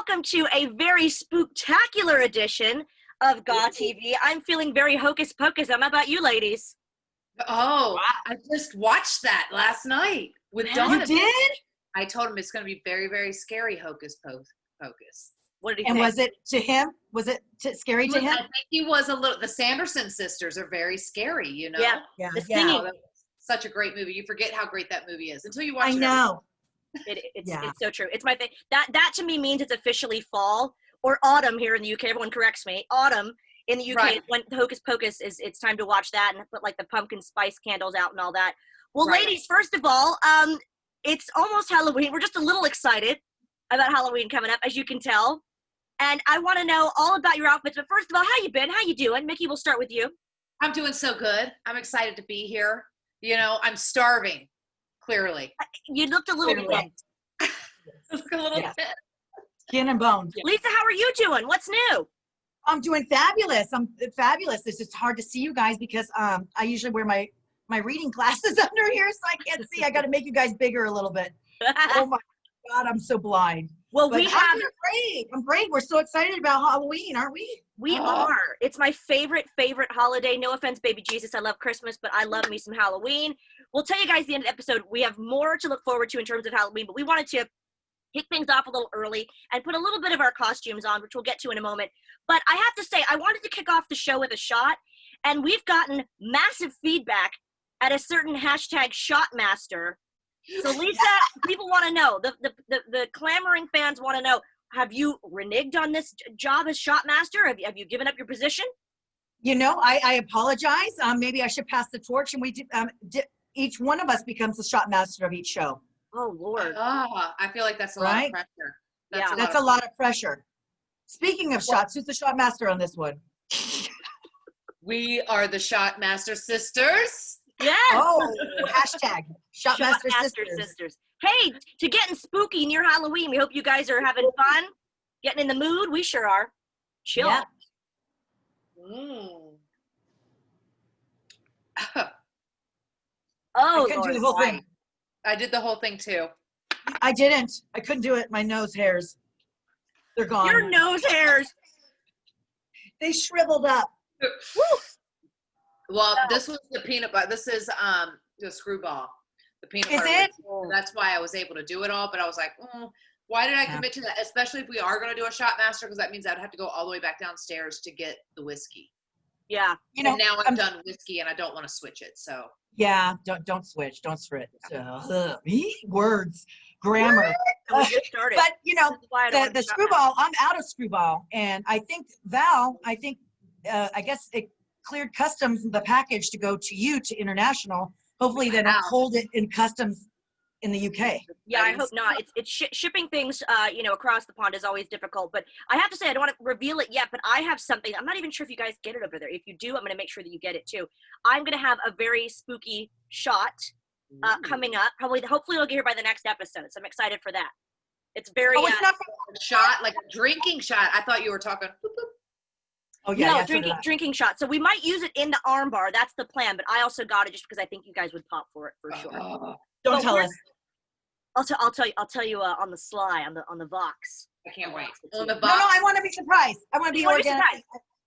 welcome to a very spooktacular edition of GAW TV. I'm feeling very hocus pocus. How about you, ladies? Oh, wow. I just watched that last night with Dawn. You did? I told him it's going to be very, very scary hocus pocus. What did he And think? was it to him? Was it scary to him? I think he was a little, the Sanderson sisters are very scary, you know? Yeah. The singing. Oh, such a great movie. You forget how great that movie is until you watch it. I know. It's so true. It's my thing. That to me means it's officially fall or autumn here in the UK. Everyone corrects me. Autumn in the UK, Right. when Hocus Pocus is, it's time to watch that and put like the pumpkin spice candles out and all that. Well, Right. ladies, first of all, it's almost Halloween. We're just a little excited about Halloween coming up, as you can tell. And I want to know all about your outfits. But first of all, how you been? How you doing? Mickie, we'll start with you. I'm doing so good. I'm excited to be here. You know, I'm starving, clearly. You looked a little bit. Look a little bit. Skin and bones. Lisa, how are you doing? What's new? I'm doing fabulous. I'm fabulous. It's just hard to see you guys because I usually wear my reading glasses under here, so I can't see. I got to make you guys bigger a little bit. Oh my God, I'm so blind. Well, But we have. I'm great. I'm great. We're so excited about Halloween, aren't we? We are. It's my favorite holiday. No offense, baby Jesus. I love Christmas, but I love me some Halloween. We'll tell you guys at the end of the episode. We have more to look forward to in terms of Halloween, but we wanted to kick things off a little early and put a little bit of our costumes on, which we'll get to in a moment. But I have to say, I wanted to kick off the show with a shot, and we've gotten massive feedback at a certain hashtag Shotmaster. So Lisa, people want to know, the clamoring fans want to know, have you reneged on this job as Shotmaster? Have you given up your position? You know, I apologize. Maybe I should pass the torch, and we do, each one of us becomes the shot master of each show. Oh, Lord. I feel like that's a lot of Right? pressure. That's a lot of pressure. Speaking of shots, who's the shot master on this one? We are the Shotmaster sisters. Yes. Oh, hashtag Shotmaster Sisters. Hey, to getting spooky near Halloween. We hope you guys are having fun, getting in the mood. We sure are. Chill. Yeah. Oh, I couldn't Lord, do the whole thing. I did the whole thing too. I didn't. I couldn't do it. My nose hairs. They're gone. Your nose hairs. They shriveled up. Well, this was the peanut butter. This is the screwball. The peanut Is butter. it? That's why I was able to do it all. But I was like, why did I commit to that? Especially if we are going to do a shot master, because that means I'd have to go all the way back downstairs to get the whiskey. Yeah. You know, and now I'm done whiskey, and I don't want to switch it. So yeah, don't switch. Don't switch. Words, grammar. We just started. But you know, the the screwball. I'm out of screwball, and I think Val. I guess it cleared customs the package to go to you to international. Hopefully, they don't hold it in customs in the UK. Yeah, I hope not. It's shipping things, across the pond is always difficult. But I have to say, I don't want to reveal it yet, but I have something. I'm not even sure if you guys get it over there. If you do, I'm going to make sure that you get it too. I'm going to have a very spooky shot coming up. Hopefully, it'll get here by the next episode. So I'm excited for that. It's very. Oh, it's not a shot, like a drinking shot. I thought you were talking. Oh yeah, no, drinking shot. So we might use it in the arm bar. That's the plan. But I also got it just because I think you guys would pop for it for sure. Don't tell us. I'll tell you on the sly, on the Vox. I can't wait. No, I want to be surprised. I want to be organic. I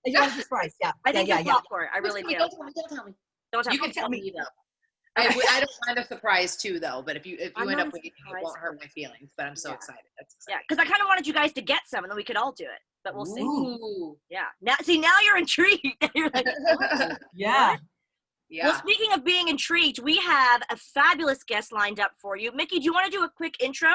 want to be surprised. Yeah. I think you'll pop for it. I really do. Don't tell me. Don't tell me. You can tell me though. I don't mind a surprise too, though. But if you end up with it, it won't hurt my feelings. But I'm so excited. That's exciting. Yeah, because I kind of wanted you guys to get some, and then we could all do it. But we'll see. Ooh. Yeah. Now you're intrigued. You're like, yeah. What? Yeah. Well, speaking of being intrigued, we have a fabulous guest lined up for you. Mickie, do you want to do a quick intro?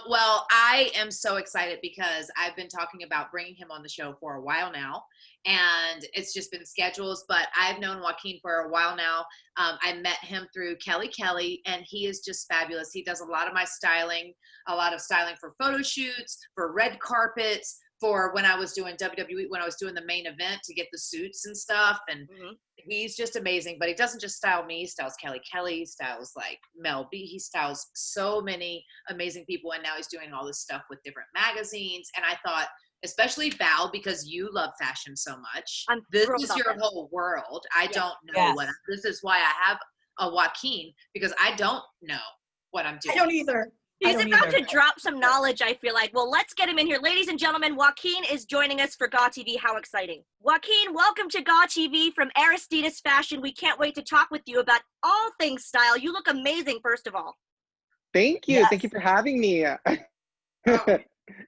Well, I am so excited because I've been talking about bringing him on the show for a while now, and it's just been schedules, but I've known Joaquin for a while now. I met him through Kelly, and he is just fabulous. He does a lot of my styling, a lot of styling for photo shoots, for red carpets, for when I was doing WWE, when I was doing the main event to get the suits and stuff. And he's just amazing, but he doesn't just style me. He styles Kelly, he styles like Mel B. He styles so many amazing people. And now he's doing all this stuff with different magazines. And I thought, especially Val, because you love fashion so much, this is your whole world. I don't know this is why I have a Joaquin, because I don't know what I'm doing. I don't either. He's don't about either. to drop some knowledge, I feel like. Well, let's get him in here. Ladies and gentlemen, Joaquin is joining us for GAW TV. How exciting. Joaquin, welcome to GAW TV from Aristides Fashion. We can't wait to talk with you about all things style. You look amazing, first of all. Thank you. Yes. Thank you for having me. Oh,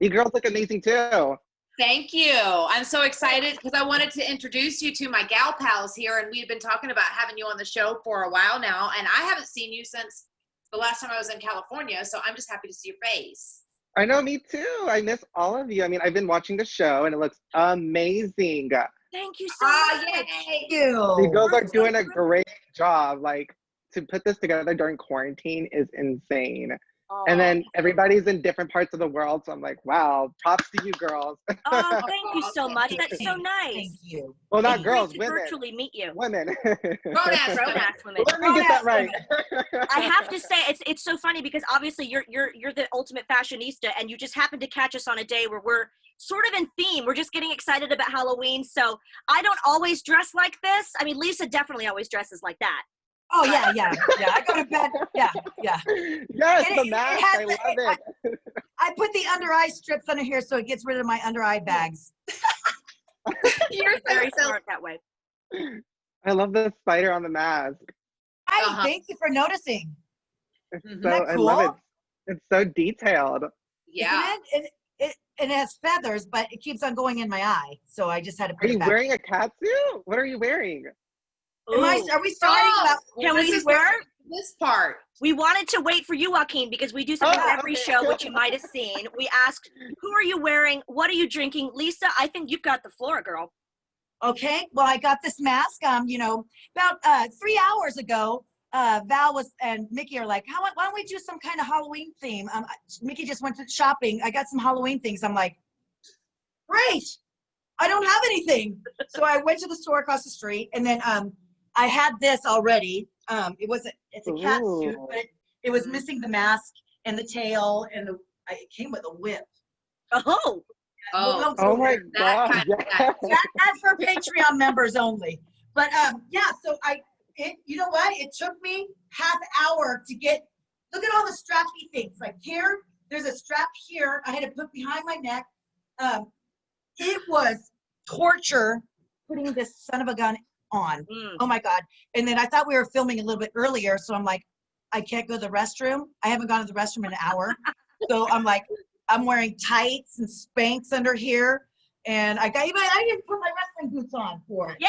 You girls look amazing too. thank you. I'm so excited because I wanted to introduce you to my gal pals here, and we've been talking about having you on the show for a while now, and I haven't seen you since the last time I was in California, so I'm just happy to see your face. I know, me too. I miss all of you. I mean, I've been watching the show and it looks amazing. Thank you so Oh, much. yay! You girls are I'm so doing a proud. great job. Like, to put this together during quarantine is insane. Oh, And then everybody's in different parts of the world. So I'm like, wow, props to you girls. oh, thank you so much. That's so Thank nice. you. Well, It's not great girls, to women. virtually meet you. Women. Grown-ass women. Grown-ass women. Let me get that right. I have to say, it's so funny because obviously you're the ultimate fashionista, and you just happen to catch us on a day where we're sort of in theme. We're just getting excited about Halloween. So I don't always dress like this. I mean, Lisa definitely always dresses like that. Oh yeah. I go to bed. Yeah. Yes, And the mask. I love it. I put the under eye strips under here so it gets rid of my under eye bags. You're so Very silly. smart that way. I love the spider on the mask. Hi, thank you for noticing. Mhm. So that I love it. cool? It's so detailed. Yeah. Isn't it? It has feathers, but it keeps on going in my eye. So I just had to Are put you it back. wearing a cat suit? What are you wearing? Are we starting Oh, about Can this we is swear? this part. We wanted to wait for you, Joaquin, because we do something Oh, every okay. show, which you might have seen. We asked, who are you wearing? What are you drinking? Lisa, I think you've got the floor, girl. Okay, well, I got this mask. About 3 hours ago, Val and Mickie are like, why don't we do some kind of Halloween theme? Mickie just went to shopping. I got some Halloween things. I'm like, great. I don't have anything. So I went to the store across the street, and then I had this already. It's a cat suit, Ooh. but it was missing the mask and the tail, and it came with a whip. Oh, Oh, Oh my that god. kind of Yes. That's for Patreon members only. But yeah, so you know what? It took me half hour to get, look at all the strappy things. Like here, there's a strap here I had to put behind my neck. It was torture putting this son of a gun on. Oh my God. And then I thought we were filming a little bit earlier. So I'm like, I can't go to the restroom. I haven't gone to the restroom in an hour. So I'm like, I'm wearing tights and Spanx under here. And I didn't put my wrestling boots on for it. yay!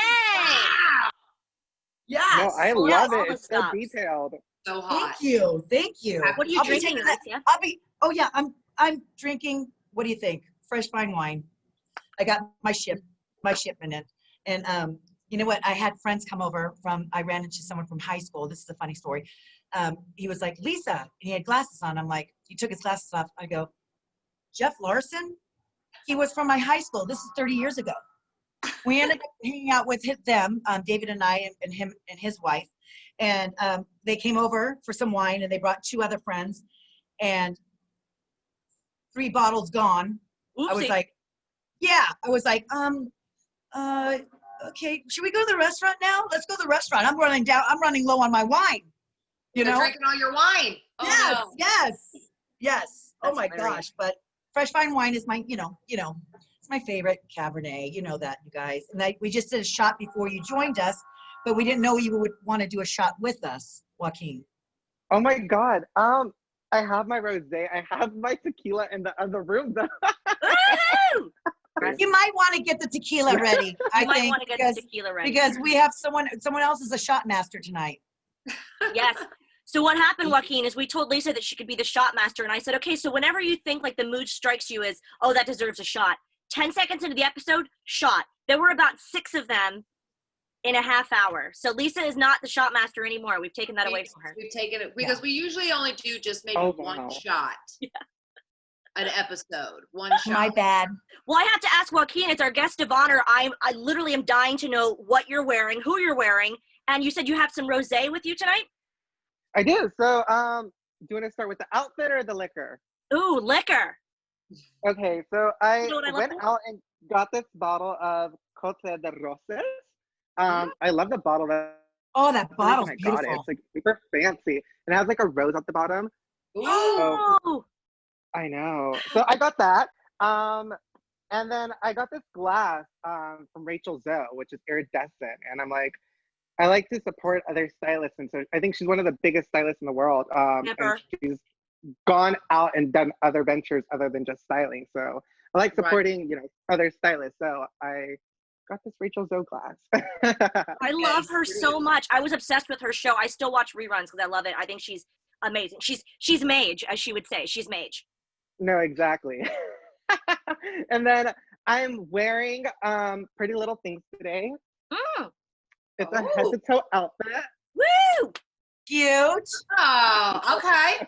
Yes. No, I Well, love all it. the It's so stops. detailed. so hot. Thank you. Thank you. What are you I'll be drinking, taking that- Alicia? oh yeah, I'm drinking, what do you think? Fresh fine wine. I got my shipment in. And you know what? I had friends come over I ran into someone from high school. This is a funny story. He was like, Lisa, and he had glasses on. I'm like, he took his glasses off. I go, Jeff Larson? He was from my high school. This is 30 years ago. We ended up hanging out with them, David and I, and him and his wife. And they came over for some wine, and they brought 2 other friends, and 3 bottles gone. Oopsie. I was like, yeah. I was like, okay, should we go to the restaurant now? Let's go to the restaurant. I'm running low on my wine. You You're know? drinking all your wine. Oh, Yes, no. yes. Oh That's my hilarious. gosh. But fresh fine wine is my, it's my favorite Cabernet. You know that, you guys. And we just did a shot before you joined us, but we didn't know you would want to do a shot with us, Joaquin. Oh my god. I have my rosé. I have my tequila in the other room though. Woohoo! You might want to get the tequila ready. I You might think want to get because, the tequila ready. because we have someone else is a shot master tonight. Yes. So what happened, Joaquin, is we told Lisa that she could be the shot master, and I said, okay, so whenever you think like the mood strikes you as, oh, that deserves a shot, 10 seconds into the episode, shot. There were about 6 of them in a half hour. So Lisa is not the shot master anymore. We've taken that away from her. We've taken it because we usually only do just maybe Oh, one wow. shot. An episode. One shot. My bad. Well, I have to ask Joaquin, as our guest of honor, I literally am dying to know what you're wearing, who you're wearing, and you said you have some rosé with you tonight? I do. So do you want to start with the outfit or the liquor? Ooh, liquor. Okay, so I You know what I love went for? out and got this bottle of Cote de Roses. I love the bottle. Oh, that bottle's I got it. beautiful. It's like super fancy. And it has like a rose at the bottom. Oh, I know. So I got that. And then I got this glass from Rachel Zoe, which is iridescent. And I'm like, I like to support other stylists. And so I think she's one of the biggest stylists in the world. Never. And she's gone out and done other ventures other than just styling. So I like supporting, you know, other stylists. So I got this Rachel Zoe glass. I love her so much. I was obsessed with her show. I still watch reruns because I love it. I think she's amazing. She's mage, as she would say. She's mage. No, exactly. And then I'm wearing Pretty Little Things today. It's a head to toe outfit. Woo! Cute. Oh, okay.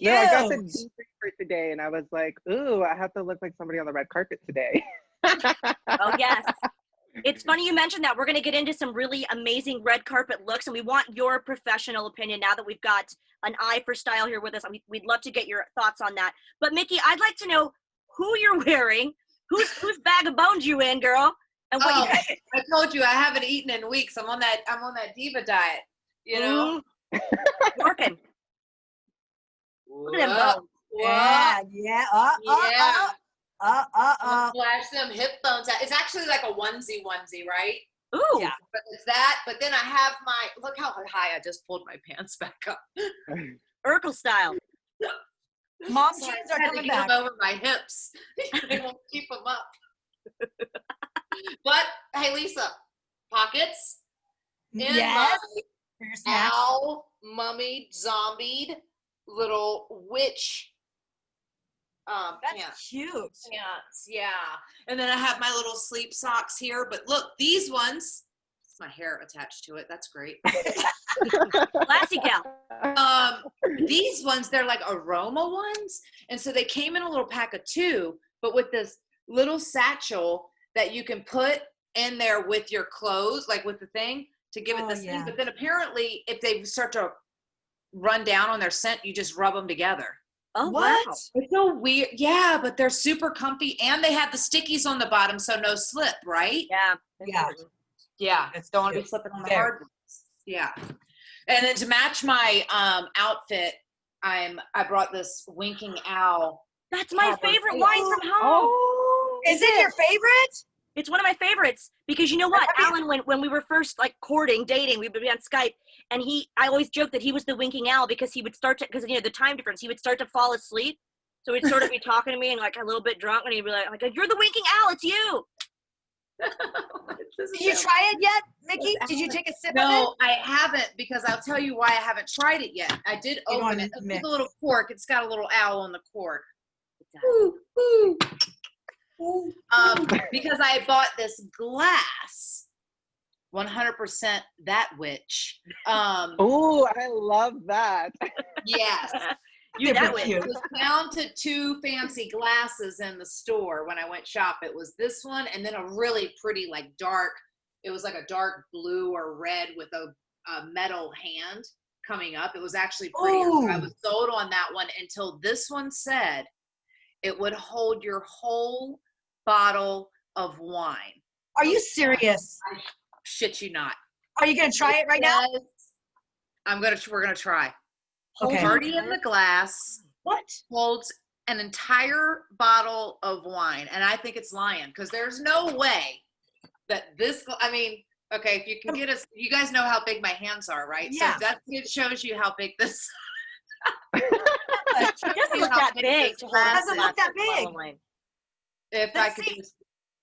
No, I got the debrief for today, and I was like, ooh, I have to look like somebody on the red carpet today. Oh, yes. It's funny you mentioned that. We're going to get into some really amazing red carpet looks, and we want your professional opinion now that we've got an eye for style here with us. We'd love to get your thoughts on that. But, Mickie, I'd like to know who you're wearing, whose bag of bones you in, girl, and what you think. I told you I haven't eaten in weeks. I'm on that diva diet, you know? Working. Look at them bones. Yeah, yeah. Flash them hip bones out. It's actually like a onesie, right? Ooh. Yeah. But it's that. But then I have look how high I just pulled my pants back up. Urkel style. Mom So I jeans are had to coming get back. them over my hips. They won't keep them up. But hey, Lisa, pockets in Yes. my For your snacks. owl, mummied, zombied little witch That's pants. cute. Pants, yeah. And then I have my little sleep socks here. But look, these ones, it's my hair attached to it. That's great. Classy gal. These ones, they're like aroma ones. And so they came in a little pack of 2, but with this little satchel that you can put in there with your clothes, like with the thing to give it this thing. But then apparently if they start to run down on their scent, you just rub them together. Oh, What? wow. It's so weird. Yeah, but they're super comfy and they have the stickies on the bottom, so no slip, right? Yeah. Yeah. Yeah, it's don't want to be slipping on the hard ones. Yeah. And then to match my outfit, I brought this winking owl. That's my favorite wine from home. Oh, Is it your favorite? It's one of my favorites because you know what, Alan, when we were first like courting, dating, we'd be on Skype, and I always joked that he was the winking owl because he would start to, because you know the time difference, he would start to fall asleep. So he'd sort of be talking to me and like a little bit drunk, and he'd be like, "You're the winking owl, it's you." Did you try it yet, Mickie? Did you take a sip of it? No, I haven't, because I'll tell you why I haven't tried it yet. I did You open want it. to Look mix. at the little cork. It's got a little owl on the cork. Because I bought this glass, 100% that witch. oh, I love that. Yes. You that way. It was down to 2 fancy glasses in the store when I went shop. It was this one and then a really pretty, like dark, it was like a dark blue or red with a metal hand coming up. It was actually pretty. So I was sold on that one until this one said it would hold your whole bottle of wine. Are you serious? I shit you not. Are you going to try it right now? We're gonna try. Okay. Party in the glass. What? Holds an entire bottle of wine, and I think it's lying because there's no way that this. I mean, okay, if you can get us, you guys know how big my hands are, right? Yeah. So it shows you how big this. It doesn't look that big. It doesn't look that big. If I could, see.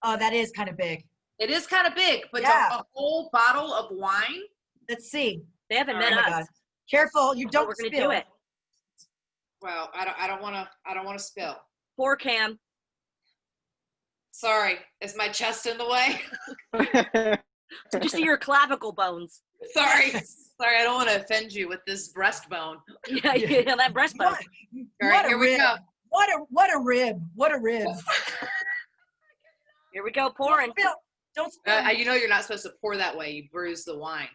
Oh, that is kind of big. it is kind of big, but Yeah. a whole bottle of wine. Let's see. They haven't met Oh my us. God. Careful, you don't We're gonna spill. do it. Well, I don't want to spill. Poor Cam. Sorry, is my chest in the way? Just see your clavicle bones. Sorry, I don't want to offend you with this breastbone. Yeah, yeah, that breastbone. What? All right, What a here we rib. go. What a rib. What a rib. Here we go, pouring. Don't spill. You know you're not supposed to pour that way. You bruise the wine.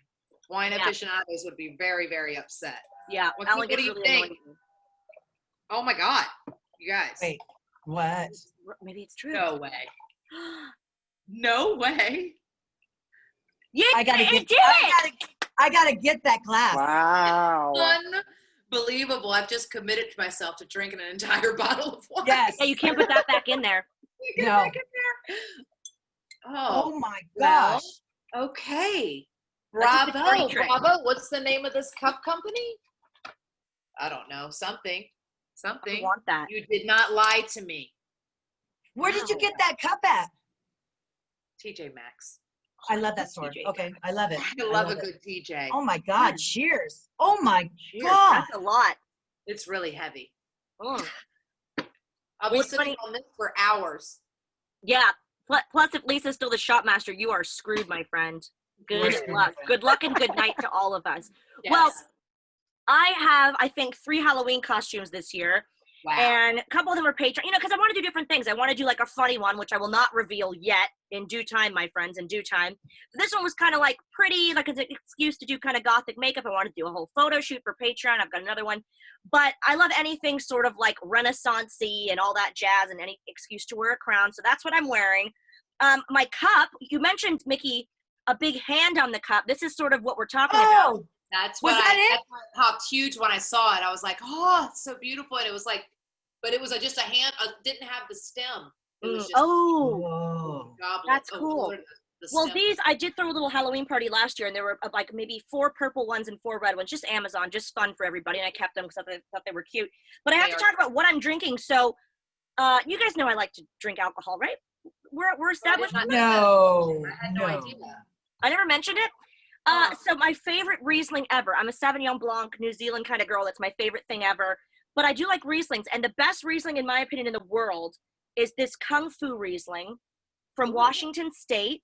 Wine Yeah. aficionados would be very, very upset. Yeah, What Alan do gets you really think? annoying. Oh my God, you guys. Wait, what? Maybe it's true. No way. No way. Yeah, I gotta it get. did it. I gotta get that glass. Wow. Unbelievable. I've just committed myself to drinking an entire bottle of wine. Yes. Yeah, you can't put that back in there. Get No. back in there. Oh my well, gosh. Okay. That's a good party Bravo. trick. Bravo. What's the name of this cup company? I don't know. Something. I want that. You did not lie to me. Where did you get that cup at? TJ Maxx. I love that store. TJ. Okay, I love it. I love a it. good TJ. Oh my God, cheers. Oh my Cheers. God. That's a lot. It's really heavy. Mm. I'll be Well, it's sitting funny- on this for hours. Yeah. Plus, if Lisa's still the shop master, you are screwed, my friend. Good screwed, luck. my friend. Good luck and good night to all of us. Yes. Well, I have, I think, 3 Halloween costumes this year. wow. And a couple of them are Patreon, because I want to do different things. I want to do like a funny one, which I will not reveal yet, in due time, my friends, in due time. But this one was kind of like pretty, like an excuse to do kind of gothic makeup. I wanted to do a whole photo shoot for Patreon. I've got another one. But I love anything sort of like Renaissance-y and all that jazz, and any excuse to wear a crown. So that's what I'm wearing. My cup, you mentioned, Mickie, a big hand on the cup. This is sort of what we're talking about. Oh, That's Was what that it? That's what popped huge when I saw it. I was like, oh, it's so beautiful. And it was like, but it was just a hand. Didn't have the stem. It was just Oh, whoa. goblet. that's Oh, cool. Lord, the well, stem. these, I did throw a little Halloween party last year, and there were like maybe 4 purple ones and 4 red ones, just Amazon, just fun for everybody, and I kept them because I thought they were cute. But I have They to are talk about what I'm drinking. So, you guys know I like to drink alcohol, right? We're established. not No. I had no idea. I never mentioned it. Oh. So my favorite Riesling ever. I'm a Sauvignon Blanc, New Zealand kind of girl. That's my favorite thing ever. But I do like Rieslings, and the best Riesling, in my opinion, in the world is this Kung Fu Riesling from Washington State.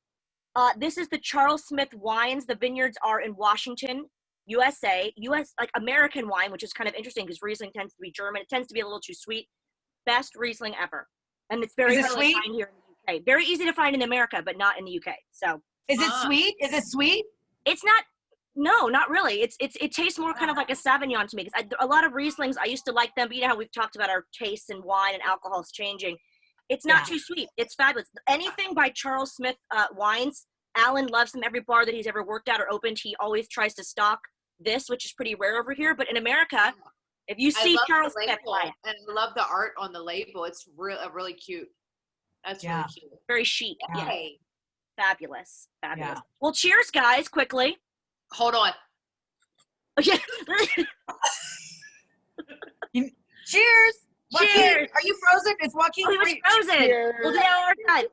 This is the Charles Smith wines. The vineyards are in Washington, USA. Like American wine, which is kind of interesting because Riesling tends to be German. It tends to be a little too sweet. Best Riesling ever. And it's very Is it hard to sweet? find here in the UK. Very easy to find in America, but not in the UK. So Is it sweet? Is it sweet? it's not, no, not really. It tastes more kind of like a Sauvignon to me. Because a lot of Rieslings, I used to like them, but you know how we've talked about our tastes in wine and alcohol is changing. It's not too sweet. It's fabulous. Anything by Charles Smith wines, Alan loves them. Every bar that he's ever worked at or opened, he always tries to stock this, which is pretty rare over here. But in America, if you see Charles Smith, buy it. And I love the art on the label. It's really cute. That's really cute. Very chic. Yeah. Yeah. Hey, Fabulous. Fabulous. Yeah. Well, cheers, guys, quickly. hold on. Okay. Cheers. Joaquin, Cheers. are you frozen? It's Joaquin. Oh, he was frozen. Cheers. We'll do that one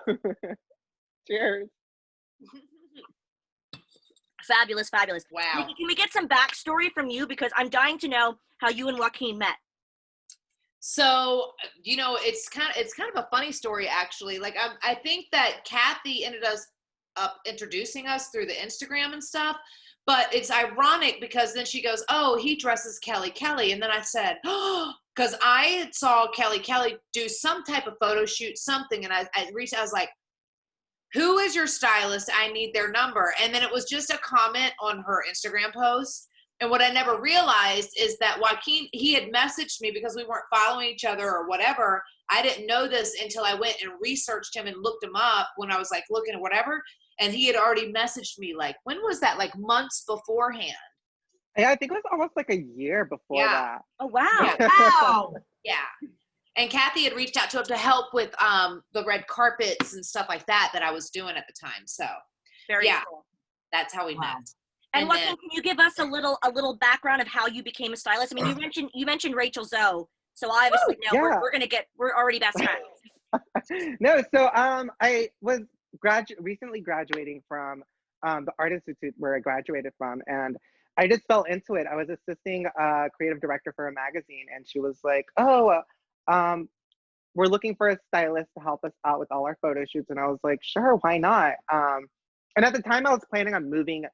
more time. No. Cheers. Fabulous, fabulous. Wow. Mickie, can we get some backstory from you? Because I'm dying to know how you and Joaquin met. So, you know, it's kind of a funny story, actually. Like, I think that Kathy ended up introducing us through the Instagram and stuff. But it's ironic because then she goes, oh, he dresses Kelly Kelly. And then I said, oh, because I saw Kelly Kelly do some type of photo shoot, something. And I reached out, I was like, who is your stylist? I need their number. And then it was just a comment on her Instagram post. And what I never realized is that Joaquin, he had messaged me because we weren't following each other or whatever. I didn't know this until I went and researched him and looked him up when I was like looking at whatever. And he had already messaged me like, when was that? Like months beforehand. Yeah, I think it was almost like a year before that. Oh, wow. Yeah. Wow. Yeah. And Kathy had reached out to him to help with the red carpets and stuff like that I was doing at the time. So Very yeah. cool. that's how we Wow. met. And And Joaquin, then- can you give us a little background of how you became a stylist? I mean, you mentioned Rachel Zoe, so obviously yeah. we're already best friends. No, so I was recently graduating from the Art Institute where I graduated from, and I just fell into it. I was assisting a creative director for a magazine, and she was like, oh, we're looking for a stylist to help us out with all our photo shoots. And I was like, sure, why not? And at the time I was planning on moving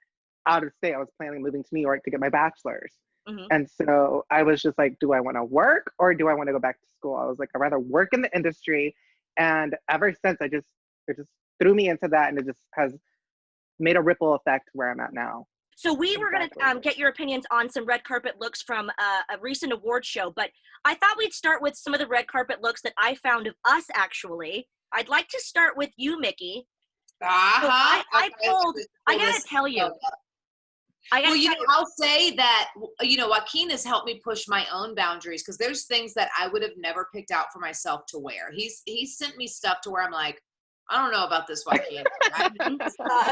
out of state. I was planning on moving to New York to get my bachelor's. Mhm. And so I was just like, do I want to work or do I want to go back to school? I was like, I'd rather work in the industry. And ever since it just threw me into that, and it just has made a ripple effect where I'm at now. So we were going Exactly. to get your opinions on some red carpet looks from a recent award show, but I thought we'd start with some of the red carpet looks that I found of us, actually. I'd like to start with you, Mickie. Uh-huh. I pulled, I gotta tell you, Well, I'll say that, Joaquin has helped me push my own boundaries because there's things that I would have never picked out for myself to wear. He's sent me stuff to where I'm like, I don't know about this, Joaquin.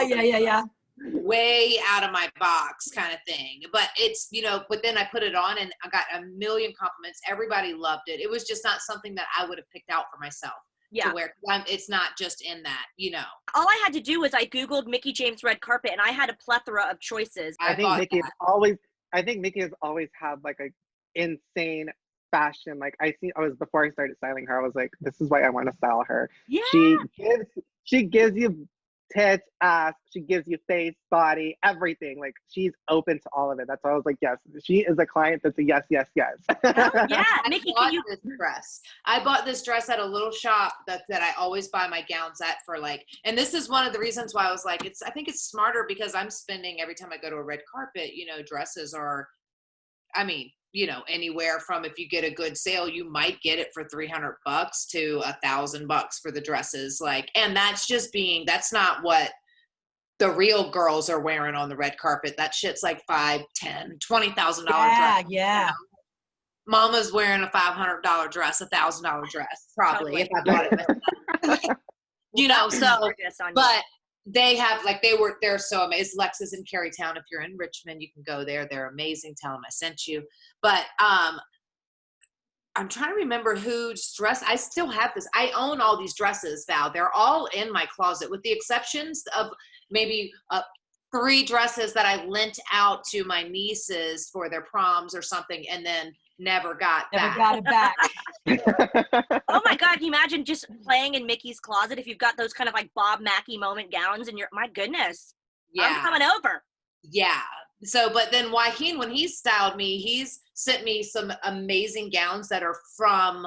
Yeah. Way out of my box kind of thing. But it's, but then I put it on and I got a million compliments. Everybody loved it. It was just not something that I would have picked out for myself. Yeah. To wear. It's not just in that, All I had to do was I Googled Mickie James red carpet and I had a plethora of choices. I think Mickie has always had like a insane fashion. Like before I started styling her, I was like, this is why I want to style her. Yeah. She gives you tits, ass, she gives you face, body, everything. Like she's open to all of it. That's why I was like, yes, she is a client that's a yes. Oh, yeah. Mickie, this dress. I bought this dress at a little shop that I always buy my gowns at for like, and this is one of the reasons why I was like, I think it's smarter because I'm spending every time I go to a red carpet, dresses are, anywhere from, if you get a good sale, you might get it for $300 to $1,000 for the dresses. Like, and that's not what the real girls are wearing on the red carpet. That shit's like $5,000, $10,000, $20,000 dress. Yeah. Mama's wearing a $500 dress, $1,000 dress, probably, if I bought it. But they have, they're so amazing. It's Lexus in Carytown. If you're in Richmond, you can go there. They're amazing. Tell them I sent you. But I'm trying to remember whose dress. I still have this. I own all these dresses, Val. They're all in my closet with the exceptions of maybe 3 dresses that I lent out to my nieces for their proms or something and then never got it back. Oh my God, can you imagine just playing in Mickey's closet if you've got those kind of like Bob Mackie moment gowns and my goodness. Yeah. I'm coming over. Yeah. So, but then Joaquin, when he styled me, he's sent me some amazing gowns that are from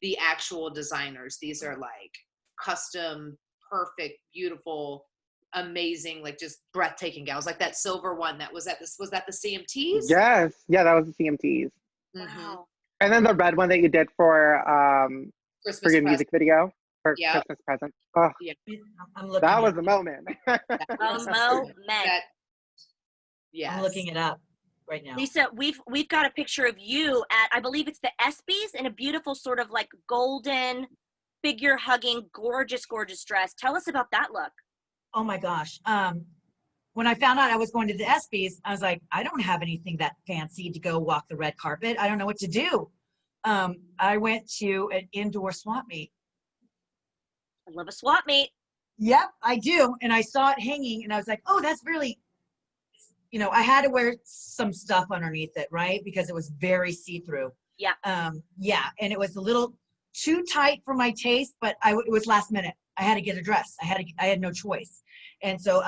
the actual designers. These are like custom, perfect, beautiful, amazing, like just breathtaking gowns. Like that silver one was that the CMTs? Yes. Yeah, that was the CMTs. Wow. And then the red one that you did for your music video for Christmas present. Oh, yeah. That was a moment. Yes. I'm looking it up right now. Lisa, we've got a picture of you at, I believe it's the ESPYs, in a beautiful sort of like golden figure hugging, gorgeous dress. Tell us about that look. Oh my gosh. When I found out I was going to the ESPYs, I was like, I don't have anything that fancy to go walk the red carpet. I don't know what to do. I went to an indoor swap meet. I love a swap meet. Yep, I do. And I saw it hanging and I was like, oh, that's really, I had to wear some stuff underneath it, right? Because it was very see-through. Yeah. Yeah, and it was a little too tight for my taste, but it was last minute. I had to get a dress. I had no choice. And so,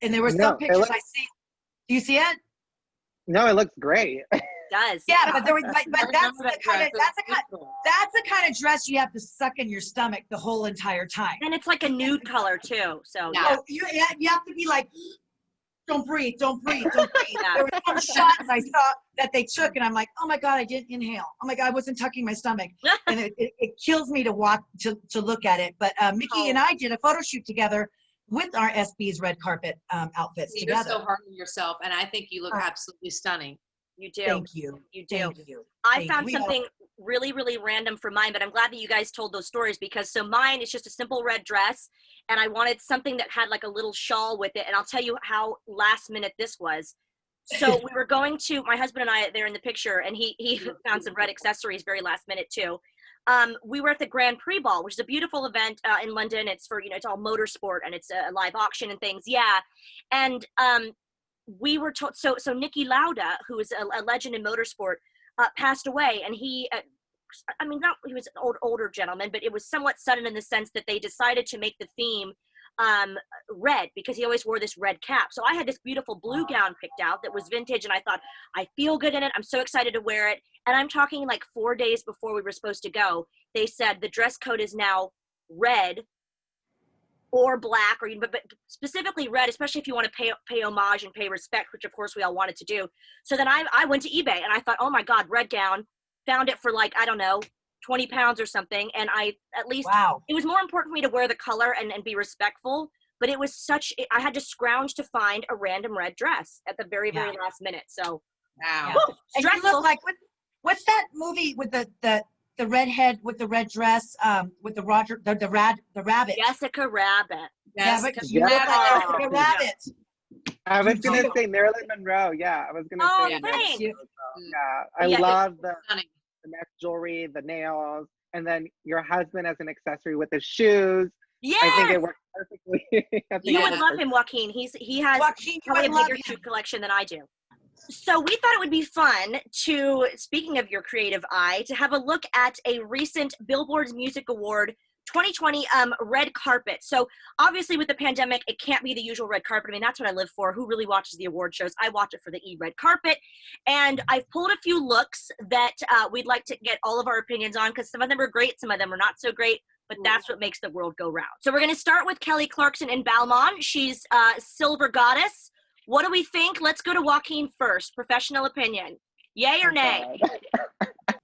and there were some pictures I see. Do you see it? No, it looks great. It does. Yeah, but that's the kind of dress you have to suck in your stomach the whole entire time. And it's like a nude color too. So yeah. Oh, you have to be like, don't breathe. There were some shots I saw that they took, and I'm like, oh my God, I didn't inhale. Oh my God, I wasn't tucking my stomach, and it kills me to look at it. But Mickie and I did a photo shoot together with our SB's red carpet outfits together. You're so hard on yourself, and I think you look absolutely stunning. You do. Thank you. You do. Thank you. I found something really, really random for mine, but I'm glad that you guys told those stories because mine is just a simple red dress, and I wanted something that had like a little shawl with it, and I'll tell you how last minute this was. So we were going to, my husband and I, there in the picture, and he found some red accessories very last minute too. We were at the Grand Prix Ball, which is a beautiful event in London. It's for, it's all motorsport and it's a live auction and things. Yeah. And we were told, so Niki Lauda, who is a legend in motorsport, passed away. And he was an older gentleman, but it was somewhat sudden in the sense that they decided to make the theme red because he always wore this red cap. So I had this beautiful blue gown picked out that was vintage, and I thought, I feel good in it. I'm so excited to wear it. And I'm talking like 4 days before we were supposed to go, they said the dress code is now red or black, but specifically red, especially if you want to pay homage and pay respect, which of course we all wanted to do. So then I went to eBay and I thought, oh my God, red gown, found it for like, I don't know, 20 pounds or something. And it was more important for me to wear the color and be respectful. but it was I had to scrounge to find a random red dress at the very, very last minute. So, wow. Yeah. And you look like, what's that movie with the redhead with the red dress, with the rabbit? Jessica Rabbit. Jessica You look like Rabbit. Jessica Rabbit. I was You gonna do. say Marilyn Monroe. Yeah, I was gonna Oh, say Marilyn thanks. Monroe. Yeah, I Yeah, love the Stunning. neck jewelry, the nails, and then your husband as an accessory with his shoes. Yes! I think it works perfectly. I think You it would works love him, Joaquin. He has Joaquin, probably a I love bigger him. shoe collection than I do. So we thought it would be fun to, speaking of your creative eye, to have a look at a recent Billboard's Music Award 2020 red carpet. So obviously with the pandemic, it can't be the usual red carpet. I mean, that's what I live for. Who really watches the award shows? I watch it for the red carpet. And I've pulled a few looks that we'd like to get all of our opinions on, because some of them are great, some of them are not so great, but that's what makes the world go round. So we're going to start with Kelly Clarkson in Balmain. She's Silver Goddess. What do we think? Let's go to Joaquin first. Professional opinion. Yay or nay?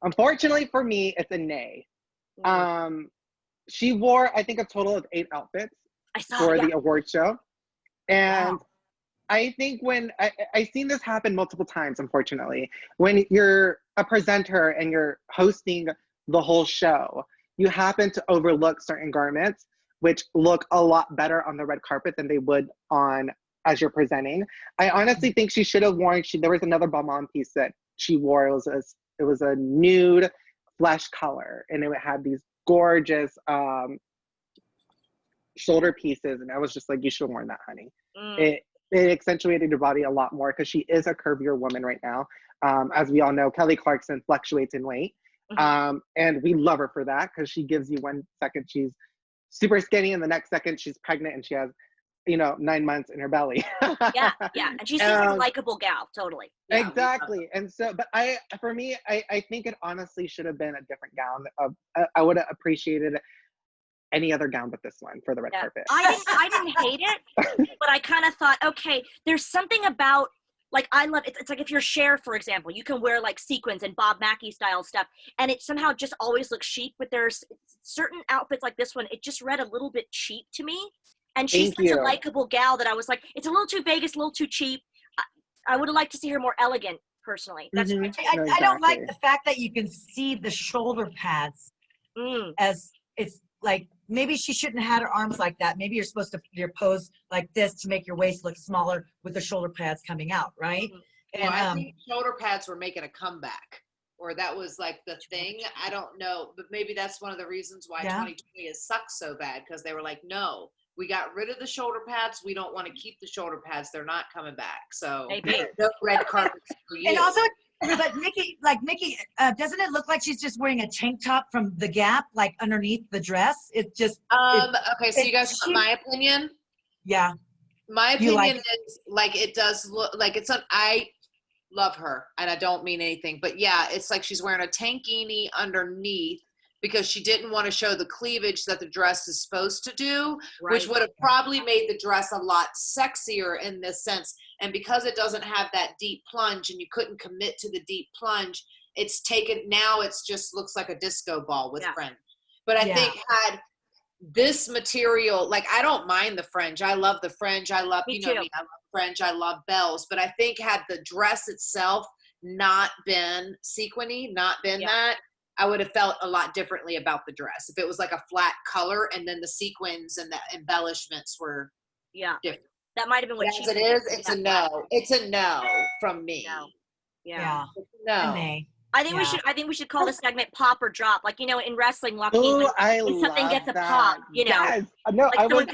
Unfortunately for me, it's a nay. She wore, I think, a total of 8 outfits for the award show. And I think when I've seen this happen multiple times, unfortunately, when you're a presenter and you're hosting the whole show, you happen to overlook certain garments, which look a lot better on the red carpet than they would on as you're presenting. I honestly think she should have worn, there was another Balmain piece that she wore. It was a nude flesh color, and it had these gorgeous shoulder pieces, and I was just like, you should have worn that, honey. It accentuated your body a lot more, because she is a curvier woman right now. As we all know, Kelly Clarkson fluctuates in weight, and we love her for that, because she gives you 1 second she's super skinny, and the next second she's pregnant and she has 9 months in her belly. yeah, and she seems like a likable gal, totally. Yeah, exactly. And so, but I think it honestly should have been a different gown. I would have appreciated any other gown but this one for the red carpet. I didn't hate it, but I kind of thought, okay, there's something about, like, I love it. It's like if you're Cher, for example, you can wear like sequins and Bob Mackie style stuff, and it somehow just always looks chic. But there's certain outfits like this one, it just read a little bit cheap to me. And she's such a likable gal that I was like, it's a little too Vegas, a little too cheap. I would have liked to see her more elegant, personally. That's I don't like the fact that you can see the shoulder pads as it's like, maybe she shouldn't have had her arms like that. Maybe you're supposed to pose like this to make your waist look smaller with the shoulder pads coming out, right? Well, I think shoulder pads were making a comeback, or that was like the thing. I don't know, but maybe that's one of the reasons why 2020 has sucked so bad, because they were like, no, we got rid of the shoulder pads. We don't want to keep the shoulder pads. They're not coming back. So no red carpets for you. And also, but Mickie, doesn't it look like she's just wearing a tank top from The Gap, like underneath the dress? It just okay, so you guys want my opinion? Yeah. My opinion is, like, it does look like I love her, and I don't mean anything, but yeah, it's like she's wearing a tankini underneath, because she didn't want to show the cleavage that the dress is supposed to do, which would have probably made the dress a lot sexier in this sense. And because it doesn't have that deep plunge, and you couldn't commit to the deep plunge, it's taken, now it's just looks like a disco ball with fringe. But I think had this material, like, I don't mind the fringe. I love the fringe. I love, I love fringe. I love bells. But I think had the dress itself not been sequiny, not been that, I would have felt a lot differently about the dress. If it was like a flat color and then the sequins and the embellishments were different. That might have been what As it is, it's a no. It's a no from me. No. Yeah. No. I think we should call this segment Pop or Drop. Like, in wrestling, Joaquin, when something gets a pop, Yes. No, like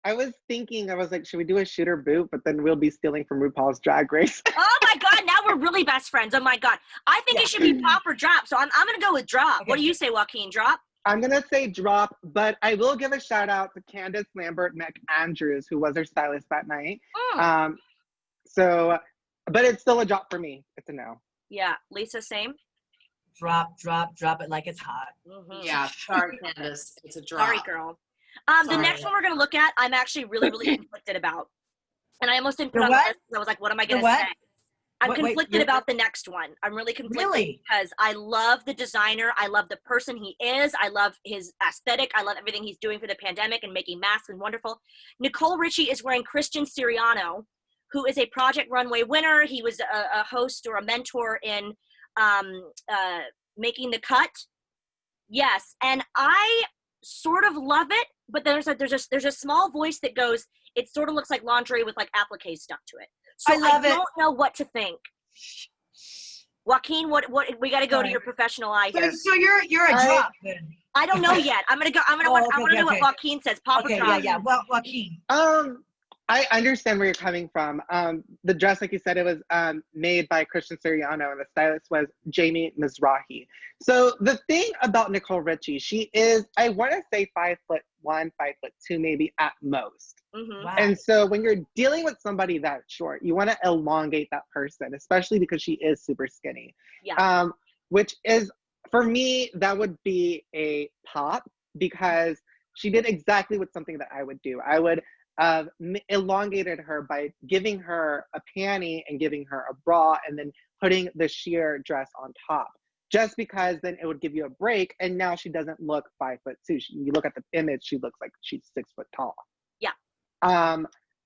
I was thinking, I was like, should we do a shooter boot? But then we'll be stealing from RuPaul's Drag Race. Oh my God, now we're really best friends. Oh my God. I think it should be Pop or Drop. So I'm going to go with Drop. Okay. What do you say, Joaquin? Drop? I'm going to say Drop, but I will give a shout out to Candace Lambert McAndrews, who was her stylist that night. But it's still a drop for me. It's a no. Yeah. Lisa, same? Drop it like it's hot. Yeah. Sorry, Candace. It's a drop. Sorry, girl. The next one we're going to look at, I'm actually really, really conflicted about. And I almost didn't put on the list because I was like, what am I going to say? I'm Wait, conflicted about the next one. I'm really conflicted because I love the designer. I love the person he is. I love his aesthetic. I love everything he's doing for the pandemic and making masks and wonderful. Nicole Richie is wearing Christian Siriano, who is a Project Runway winner. He was a host or a mentor in Making the Cut. Yes, and I sort of love it, but there's a small voice that goes, it sort of looks like lingerie with like applique stuck to it. So I don't know what to think. Joaquin, what we got to go to your professional eye here. So you're a drop then. I don't know yet. I want to know what Joaquin says. Pop or drop. Yeah. Well, Joaquin. I understand where you're coming from. The dress, like you said, it was made by Christian Siriano, and the stylist was Jamie Mizrahi. So the thing about Nicole Richie, she is, I want to say 5'1", 5'2", maybe at most. Mm-hmm. Wow. And so when you're dealing with somebody that short, you want to elongate that person, especially because she is super skinny. Yeah. Which is, for me, that would be a pop, because she did exactly what something that I would do. I would elongated her by giving her a panty and giving her a bra and then putting the sheer dress on top, just because then it would give you a break. And now she doesn't look 5'2". You look at the image, she looks like she's 6 foot tall. Yeah.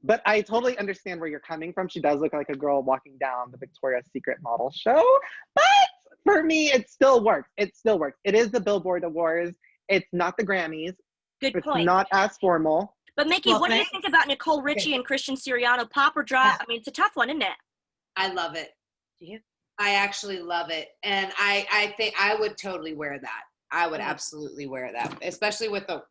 But I totally understand where you're coming from. She does look like a girl walking down the Victoria's Secret model show, but for me, it still works. It still works. It is the Billboard Awards. It's not the Grammys. Good It's point. not as formal. But Mickie, what do you think about Nicole Richie and Christian Siriano? Pop or drop? I mean, it's a tough one, isn't it? I love it. Do you? I actually love it. And I think I would totally wear that. I would absolutely wear that, especially with the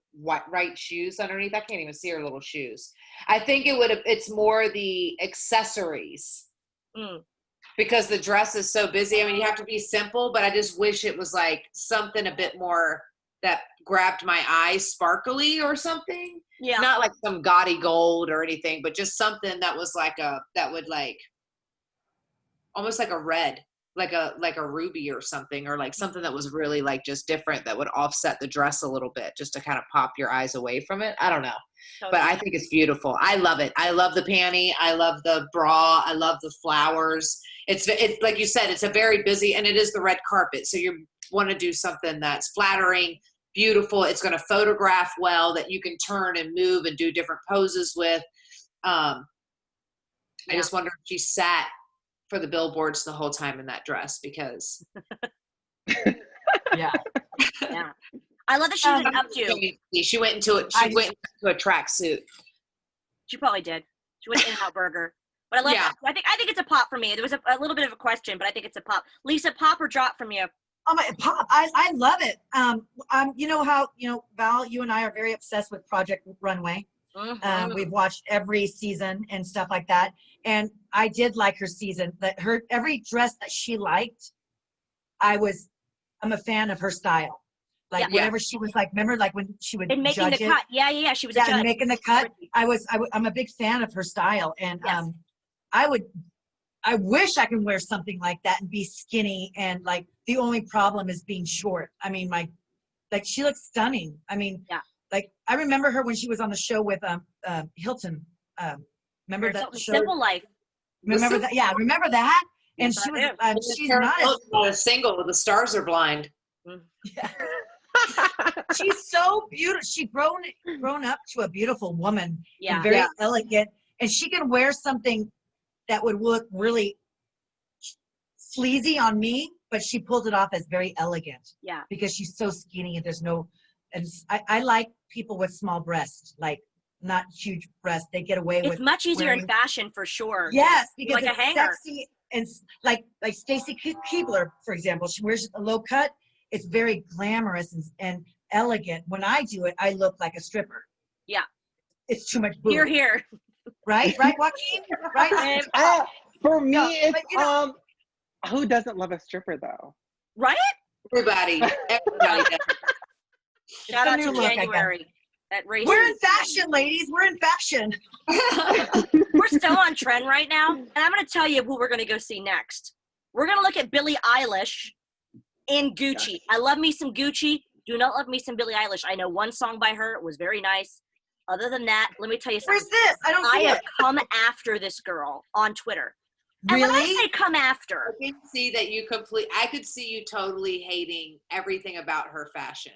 right shoes underneath. I can't even see her little shoes. I think it's more the accessories because the dress is so busy. I mean, you have to be simple, but I just wish it was like something a bit more that grabbed my eye, sparkly or something. Yeah. Not like some gaudy gold or anything, but just something that was like that would like almost like a red, like a ruby or something, or like something that was really like just different that would offset the dress a little bit just to kind of pop your eyes away from it. I don't know. Totally. But I think it's beautiful. I love it. I love the panty. I love the bra. I love the flowers. It's like you said, it's a very busy, and it is the red carpet. So you want to do something that's flattering, beautiful. It's going to photograph well, that you can turn and move and do different poses with. I just wonder if she sat for the billboards the whole time in that dress, because yeah. I love that she went up to. She went into it. She went into a tracksuit. She probably did. She went in Hot Burger. But I love that. I think it's a pop for me. There was a little bit of a question, but I think it's a pop. Lisa, pop or drop from you? Oh my, pop! I love it. You know how Val, you and I are very obsessed with Project Runway. Mm-hmm. We've watched every season and stuff like that, and I did like her season. That every dress that she liked, I'm a fan of her style. Like whatever she was like. Remember, like when she would and making judge the cut. Yeah. She was a judge. Making the cut. I'm a big fan of her style, and I wish I could wear something like that and be skinny, and like the only problem is being short. I mean, she looks stunning. I mean, like I remember her when she was on the show with Hilton. Remember that show? Simple Life. Remember that? Yeah, remember that? And she was she's not a single. The Stars Are Blind. Yeah. She's so beautiful. She grown up to a beautiful woman. Yeah. And very elegant, and she can wear something that would look really sleazy on me, but she pulls it off as very elegant. Yeah. Because she's so skinny, and and I like people with small breasts, like not huge breasts. They get away with it's much easier in fashion for sure. Yes, because like it's a hanger. Sexy, and like Stacy Keibler, for example, she wears a low cut. It's very glamorous and elegant. When I do it, I look like a stripper. Yeah. It's too much booty. Here. Right, Joaquin? Right? For me, it's who doesn't love a stripper though? Right? Everybody does. Shout out to January. We're in fashion, ladies. We're in fashion. We're still on trend right now, and I'm going to tell you who we're going to go see next. We're going to look at Billie Eilish in Gucci. Yes. I love me some Gucci. Do not love me some Billie Eilish. I know one song by her. It was very nice. Other than that, let me tell you something. Where's this? I don't see it. have come after this girl on Twitter And when I Really? say come after, I can see that I could see you totally hating everything about her fashion.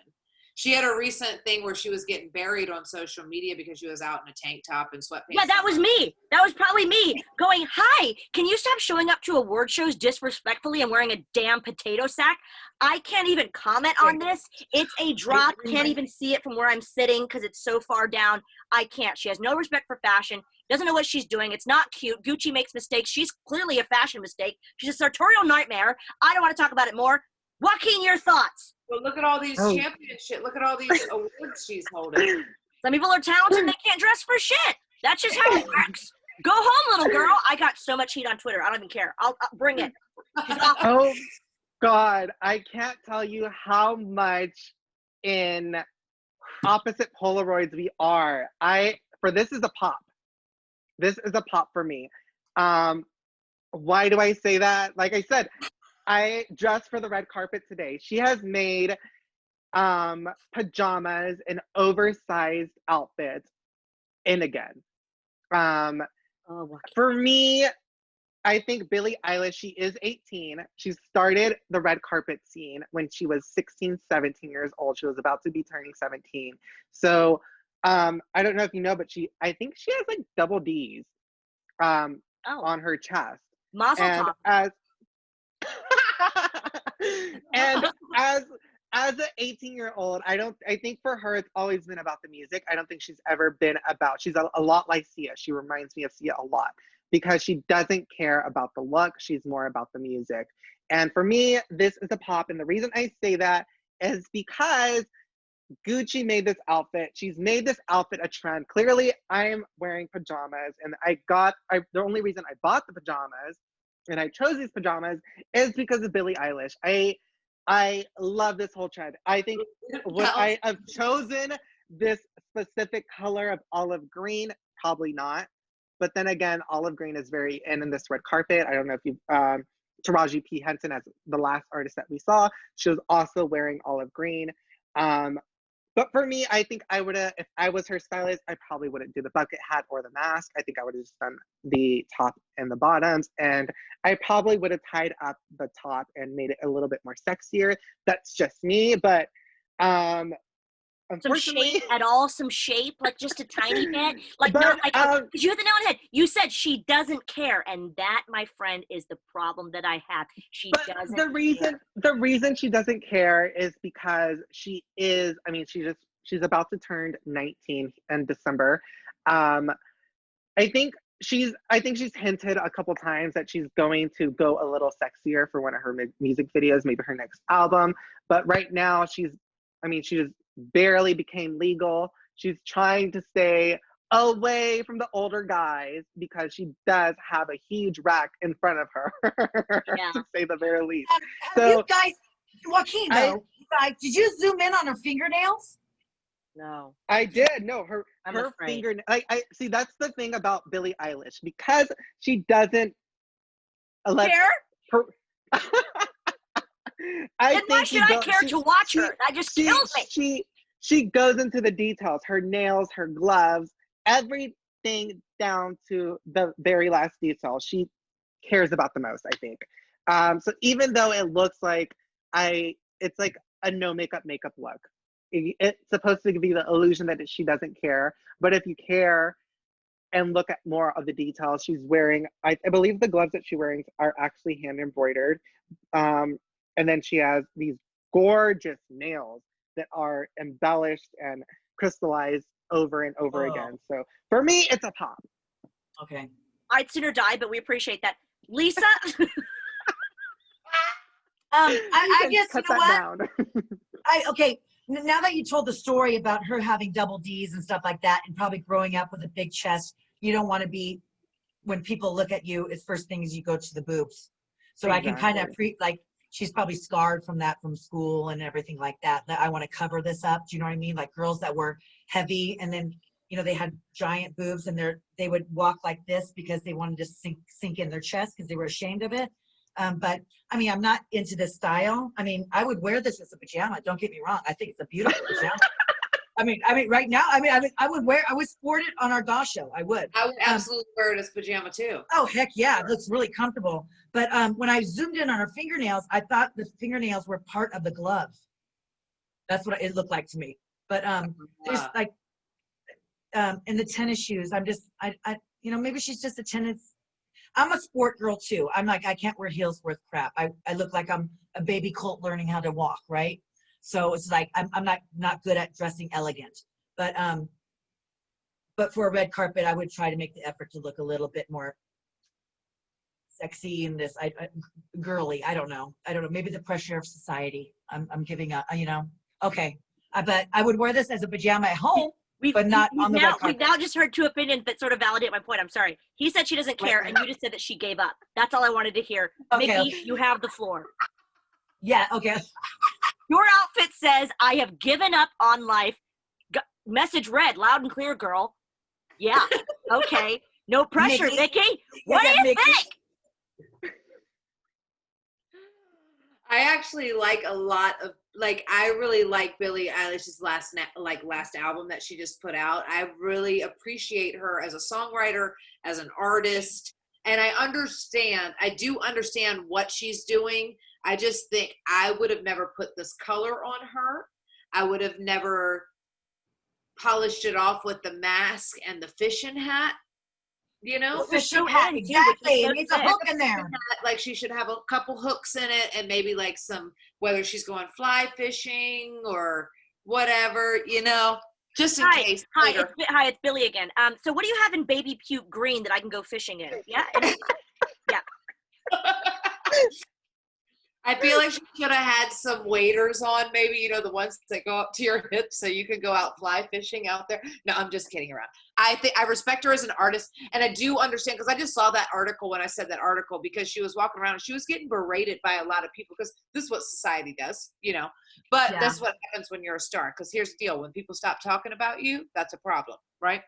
She had a recent thing where she was getting buried on social media because she was out in a tank top and sweatpants. yeah, that was me. That was probably me going, hi, can you stop showing up to award shows disrespectfully and wearing a damn potato sack? I can't even comment on this. It's a drop. Can't even see it from where I'm sitting because it's so far down. I can't. She has no respect for fashion. Doesn't know what she's doing. It's not cute. Gucci makes mistakes. She's clearly a fashion mistake. She's a sartorial nightmare. I don't want to talk about it more. Joaquin, your thoughts? Well, look at all these championships. Look at all these awards she's holding. Some people are talented. They can't dress for shit. That's just how it works. Go home, little girl. I got so much heat on Twitter. I don't even care. I'll bring it. She's awful. Oh God, I can't tell you how much in opposite Polaroids we are. This is a pop. This is a pop for me. Why do I say that? Like I said, just for the red carpet today, she has made pajamas and oversized outfits in again. For me, I think Billie Eilish, she is 18. She started the red carpet scene when she was 16, 17 years old. She was about to be turning 17. So I don't know if you know, but I think she has like double D's on her chest. Mazel tov. And as an 18-year-old, I think for her it's always been about the music. I don't think she's ever been about, she's a lot like Sia. She reminds me of Sia a lot because she doesn't care about the look. She's more about the music. And for me, this is a pop. And the reason I say that is because Gucci made this outfit. She's made this outfit a trend. Clearly, I'm wearing pajamas, and the only reason I bought the pajamas and I chose these pajamas is because of Billie Eilish. I love this whole trend. I think would I have chosen this specific color of olive green? Probably not. But then again, olive green is very in this red carpet. I don't know if you Taraji P. Henson as the last artist that we saw. She was also wearing olive green. But for me, I think I would have, if I was her stylist, I probably wouldn't do the bucket hat or the mask. I think I would have just done the top and the bottoms. And I probably would have tied up the top and made it a little bit more sexier. That's just me. But Some shape at all, some shape, like just a tiny bit. Like, not like, because you hit the nail on the head. You said she doesn't care. And that, my friend, is the problem that I have. She doesn't care. The reason she doesn't care is because she's about to turn 19 in December. I think she's hinted a couple times that she's going to go a little sexier for one of her music videos, maybe her next album. But right now she just barely became legal. She's trying to stay away from the older guys because she does have a huge rack in front of her, to say the very least. Have you guys, Joaquin, though, did you zoom in on her fingernails? No. I did. No, her afraid. I see, that's the thing about Billie Eilish, because she doesn't care. Then why should I care to watch her? That just kills me. She goes into the details, her nails, her gloves, everything down to the very last detail. She cares about the most, I think. So even though it looks like it's like a no makeup look. It's supposed to be the illusion that she doesn't care. But if you care and look at more of the details, she's wearing, I believe the gloves that she's wearing are actually hand embroidered. And then she has these gorgeous nails that are embellished and crystallized over and over again. So for me, it's a pop. Okay. I'd sooner die, but we appreciate that. Lisa? I guess, cut you know that what? Okay, now that you told the story about her having double D's and stuff like that, and probably growing up with a big chest, you don't want to be, when people look at you, it's first thing is you go to the boobs. So exactly. I can kind of she's probably scarred from that from school and everything like that. That I want to cover this up. Do you know what I mean? Like girls that were heavy and then, they had giant boobs and they would walk like this because they wanted to sink in their chest because they were ashamed of it. But I'm not into this style. I would wear this as a pajama. Don't get me wrong. I think it's a beautiful pajama. I mean, right now, I would sport it on our DAW show. I would. I would absolutely wear it as pajama too. Oh, heck yeah. It looks really comfortable. But when I zoomed in on her fingernails, I thought the fingernails were part of the glove. That's what it looked like to me. But there's like, and the tennis shoes, maybe she's just a tennis. I'm a sport girl too. I'm like, I can't wear heels worth crap. I look like I'm a baby colt learning how to walk, right? So it's like, I'm not good at dressing elegant. But for a red carpet, I would try to make the effort to look a little bit more sexy and girly. I don't know. Maybe the pressure of society. I'm giving up, Okay. But I would wear this as a pajama at home, but not on the red carpet. We've now just heard two opinions that sort of validate my point. I'm sorry. He said she doesn't care, and you just said that she gave up. That's all I wanted to hear. Okay, Mickie, you have the floor. Yeah, okay. Your outfit says, I have given up on life. Message read, loud and clear, girl. Yeah, okay. No pressure, Mickie. What do you think? I actually like a lot of, I really like Billie Eilish's last album that she just put out. I really appreciate her as a songwriter, as an artist, and I do understand what she's doing. I just think I would have never put this color on her. I would have never polished it off with the mask and the fishing hat. Fishing hat, exactly. It needs a hook in there. Like she should have a couple hooks in it, and maybe like whether she's going fly fishing or whatever, just in case. Hi, it's Billie again. So what do you have in baby puke green that I can go fishing in? Yeah. Yeah. I feel like she should have had some waders on, maybe, the ones that go up to your hips so you could go out fly fishing out there. No, I'm just kidding around. I respect her as an artist, and I do understand, because I just saw that article when I said that article, because she was walking around and she was getting berated by a lot of people, because this is what society does, But that's what happens when you're a star, because here's the deal. When people stop talking about you, that's a problem, right?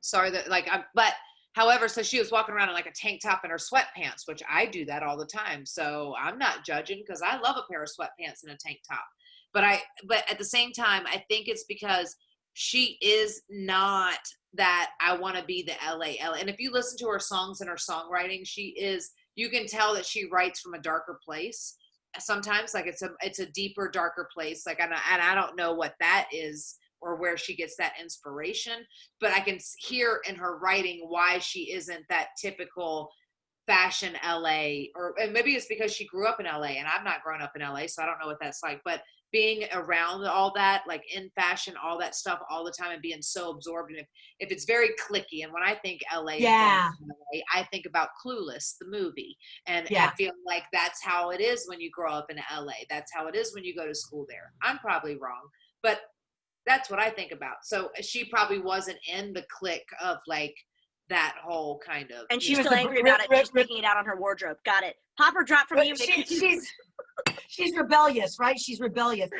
Sorry that, however, so she was walking around in like a tank top and her sweatpants, which I do that all the time. So I'm not judging, because I love a pair of sweatpants and a tank top. But at the same time, I think it's because she is not that I want to be the LA. And if you listen to her songs and her songwriting, you can tell that she writes from a darker place. Sometimes it's a deeper, darker place. And I don't know what that is, or where she gets that inspiration, but I can hear in her writing why she isn't that typical fashion LA, and maybe it's because she grew up in LA, and I've not grown up in LA, so I don't know what that's like, but being around all that, like in fashion, all that stuff all the time, and being so absorbed, and if it's very cliquey, and when I think LA, I think about Clueless, the movie, and I feel like that's how it is when you grow up in LA. That's how it is when you go to school there. I'm probably wrong, but that's what I think about. So she probably wasn't in the clique of that whole kind of. And she's still angry about it. She's taking it out on her wardrobe. Got it. Pop or drop from you. She's rebellious, right? She's rebellious.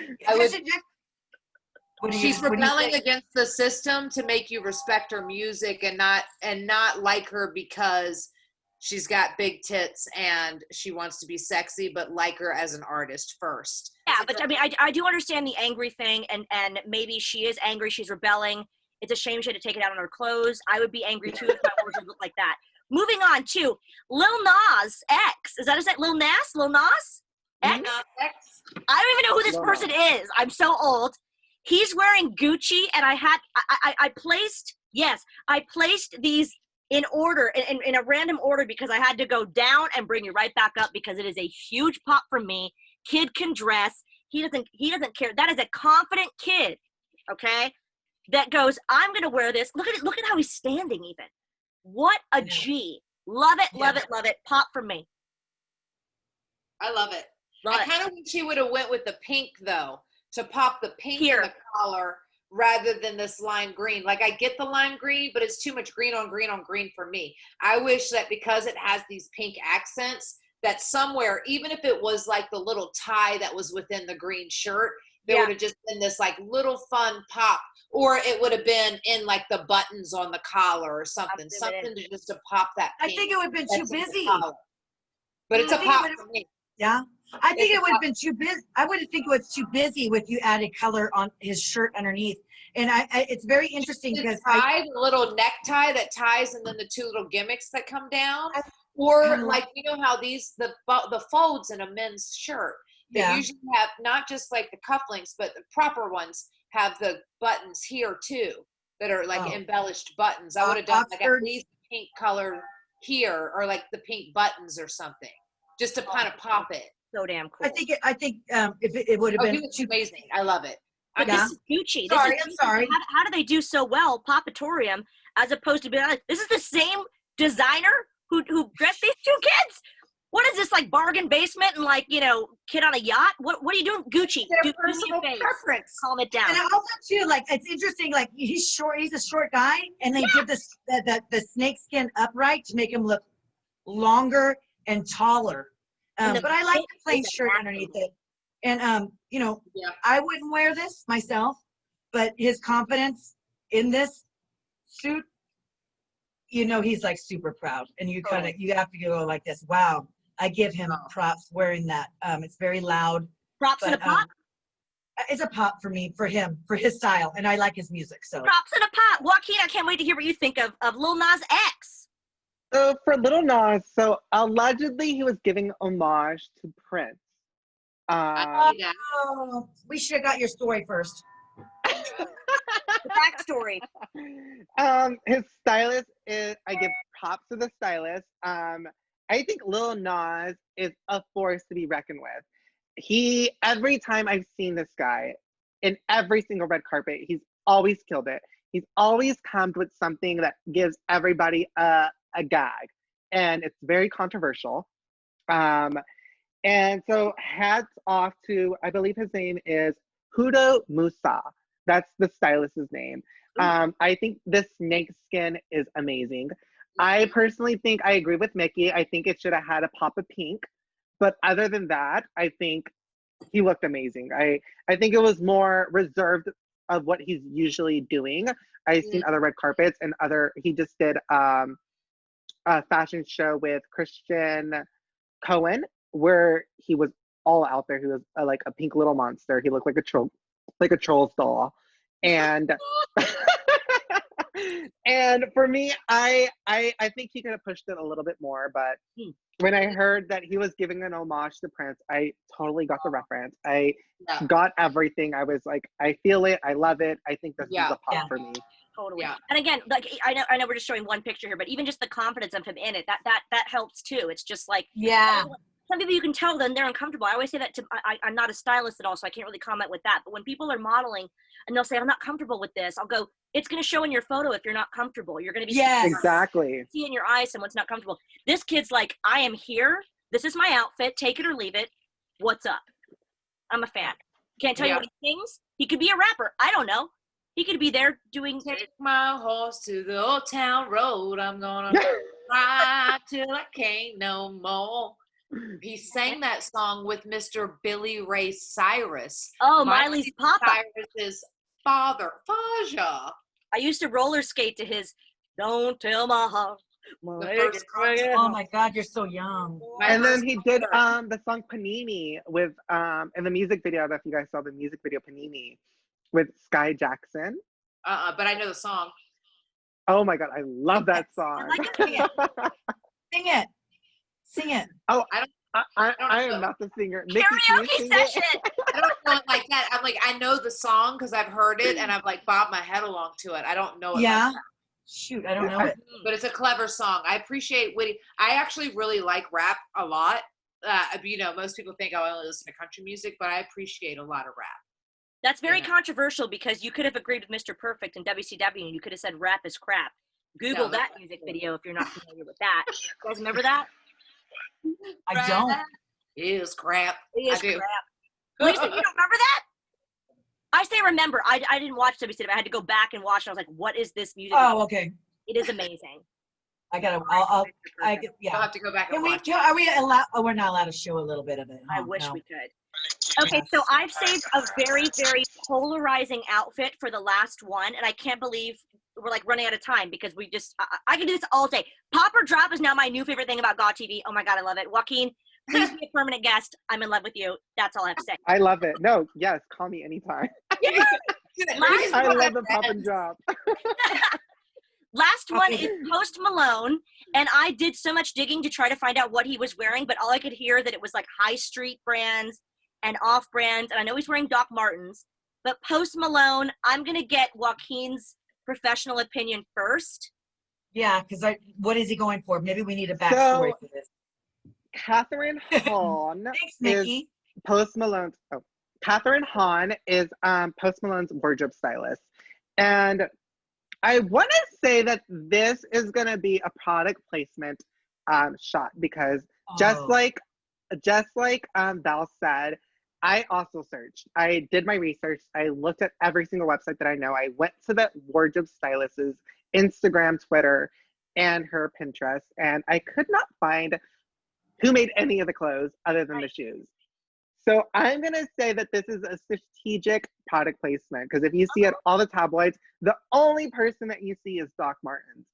She's rebelling against the system to make you respect her music and not like her because she's got big tits and she wants to be sexy, but like her as an artist first. Yeah, but I do understand the angry thing, and maybe she is angry, she's rebelling. It's a shame she had to take it out on her clothes. I would be angry too if my wardrobe looked like that. Moving on to Lil Nas X. Is that his name? Lil Nas? X? I don't even know who this person is. I'm so old. He's wearing Gucci, and I placed these in order, in a random order, because I had to go down and bring you right back up, because it is a huge pop from me. Kid can dress. He doesn't care. That is a confident kid, okay? That goes, I'm gonna wear this. Look at how he's standing even. What a G. Love it, love it, love it. Pop from me. I love it. I kind of wish he would have went with the pink though, to pop the pink in the collar rather than this lime green. Like, I get the lime green, but it's too much green on green on green for me. I wish that because it has these pink accents, that somewhere, even if it was like the little tie that was within the green shirt, there would have just been this like little fun pop, or it would have been in like the buttons on the collar or something to just to pop that pink. I think it would have been too busy. But it's a pop for me. Yeah. I think it would have been too busy. I would think it was too busy with you added color on his shirt underneath. And it's very interesting because the little necktie that ties and then the two little gimmicks that come down. I Or love- like, you know how the folds in a men's shirt, they usually have not just like the cufflinks, but the proper ones have the buttons here too that are like embellished buttons. I would have done like at least pink color here or like the pink buttons or something just to kind of pop it. So damn cool. I think if it would have been It's amazing. I love it. But this is Gucci. Sorry, I'm sorry. How do they do so well, Papatorium, as opposed to being like, this is the same designer who dressed these two kids? What is this, like bargain basement and like, you know, kid on a yacht? What are you doing? Gucci. Their personal preference. Calm it down. And also too, like it's interesting, like he's short, he's a short guy, and they did this the snakeskin upright to make him look longer and taller. But I like the plain shirt underneath it. And you know, I wouldn't wear this myself, but his confidence in this suit, you know, he's like super proud. And you kind of you have to go like this. Wow, I give him props wearing that. It's very loud. Props and a pop. It's a pop for me, for him, for his style, and I like his music. So props and a pop. Joaquin, I can't wait to hear what you think of Lil Nas X. So for Lil Nas, so allegedly he was giving homage to Prince. We should have got your story first. The backstory. His stylist I give props to the stylist. I think Lil Nas is a force to be reckoned with. Every time I've seen this guy in every single red carpet, he's always killed it. He's always come with something that gives everybody a gag, and it's very controversial. And so hats off to, I believe his name is Hudo Musa. That's the stylist's name. I think this snake skin is amazing. I personally think I agree with Mickie. I think it should have had a pop of pink. But other than that, I think he looked amazing. I think it was more reserved of what he's usually doing. I've seen other red carpets and he just did a fashion show with Christian Cohen where he was all out there. He was like a pink little monster. He looked like a troll's doll. And and for me, I think he could have pushed it a little bit more, but when I heard that he was giving an homage to Prince, I totally got the reference. I got everything. I was like, I feel it. I love it. I think this is a pop for me. Totally. Yeah. And again, like I know we're just showing one picture here, but even just the confidence of him in it, that helps too. It's just like some people you can tell them they're uncomfortable. I always say that I'm not a stylist at all, so I can't really comment with that. But when people are modeling and they'll say, I'm not comfortable with this, I'll go, it's going to show in your photo if you're not comfortable. You're going to be exactly. See in your eyes someone's not comfortable. This kid's like, I am here. This is my outfit. Take it or leave it. What's up? I'm a fan. Can't tell you what he sings. He could be a rapper. I don't know. He could be there doing. Take my horse to the old town road. I'm gonna ride till I can't no more. He sang that song with Mr. Billy Ray Cyrus. Oh, Miley's Papa. Cyrus's father, Faja. I used to roller skate to his "Don't Tell My Heart." Oh my God, you're so young. And then he did the song Panini with in the music video. I don't know if you guys saw the music video Panini with Sky Jackson. But I know the song. Oh my God, I love that song. I like it. Sing it. Sing it. Oh, I am not the singer. Karaoke session. I don't know it like that. I'm like, I know the song because I've heard it and I've like bobbed my head along to it. I don't know it. Yeah. Like that. Shoot, I don't know it. But it's a clever song. I appreciate witty. I actually really like rap a lot. You know, most people think I only listen to country music, but I appreciate a lot of rap. That's very controversial because you could have agreed with Mr. Perfect and WCW and you could have said rap is crap. Google that music video if you're not familiar with that. You guys remember that? I don't. Is crap. It is crap. Lisa, you don't remember that? I say remember. I didn't watch WCW. I had to go back and watch. And I was like, what is this music? Oh, okay. It is amazing. I gotta. I'll have to go back and watch. Are we allowed? Oh, we're not allowed to show a little bit of it. I wish we could. Okay, so I've saved a very, very polarizing outfit for the last one, and I can't believe we're like running out of time because we just. I can do this all day. Pop or drop is now my new favorite thing about GAW TV. Oh my God, I love it. Joaquin, Please be a permanent guest. I'm in love with you. That's all I have to say. I love it. No, yes, call me anytime. I love the pop and drop. Last one is Post Malone, and I did so much digging to try to find out what he was wearing, but all I could hear that it was like high street brands and off brands, and I know he's wearing Doc Martens, but Post Malone, I'm gonna get Joaquin's professional opinion first. Yeah, because what is he going for? Maybe we need a backstory for this. Catherine Hahn Thanks, is Mickie. Post Malone's. Oh, Catherine Hahn is Post Malone's wardrobe stylist, and I want to say that this is going to be a product placement shot because just like Val said, I also searched. I did my research. I looked at every single website that I know. I went to the wardrobe stylist's Instagram, Twitter, and her Pinterest, and I could not find who made any of the clothes other than the shoes. So I'm going to say that this is a strategic product placement because if you see it all the tabloids, the only person that you see is Doc Martens.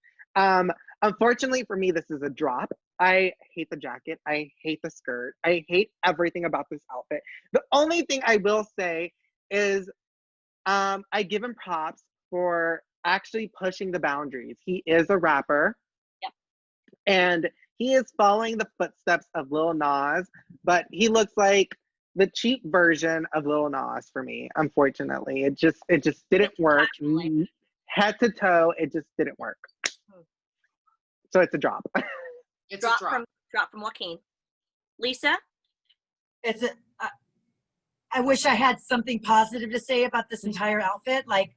Unfortunately for me, this is a drop. I hate the jacket. I hate the skirt. I hate everything about this outfit. The only thing I will say is I give him props for actually pushing the boundaries. He is a rapper. Yep. And he is following the footsteps of Lil Nas, but he looks like the cheap version of Lil Nas for me, unfortunately. It just didn't work. Head to toe, it just didn't work. So it's a drop. It's a drop. Drop from Joaquin. Lisa? I wish I had something positive to say about this entire outfit. Like,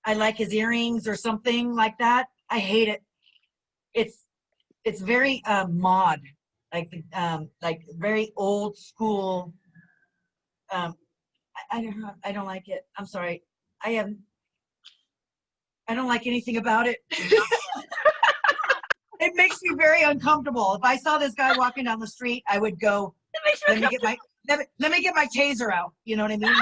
I like his earrings or something like that. I hate it. It's very mod, like very old school. I don't like it. I'm sorry. I don't like anything about it. It makes me very uncomfortable. If I saw this guy walking down the street, I would go, let me get my taser out. You know what I mean?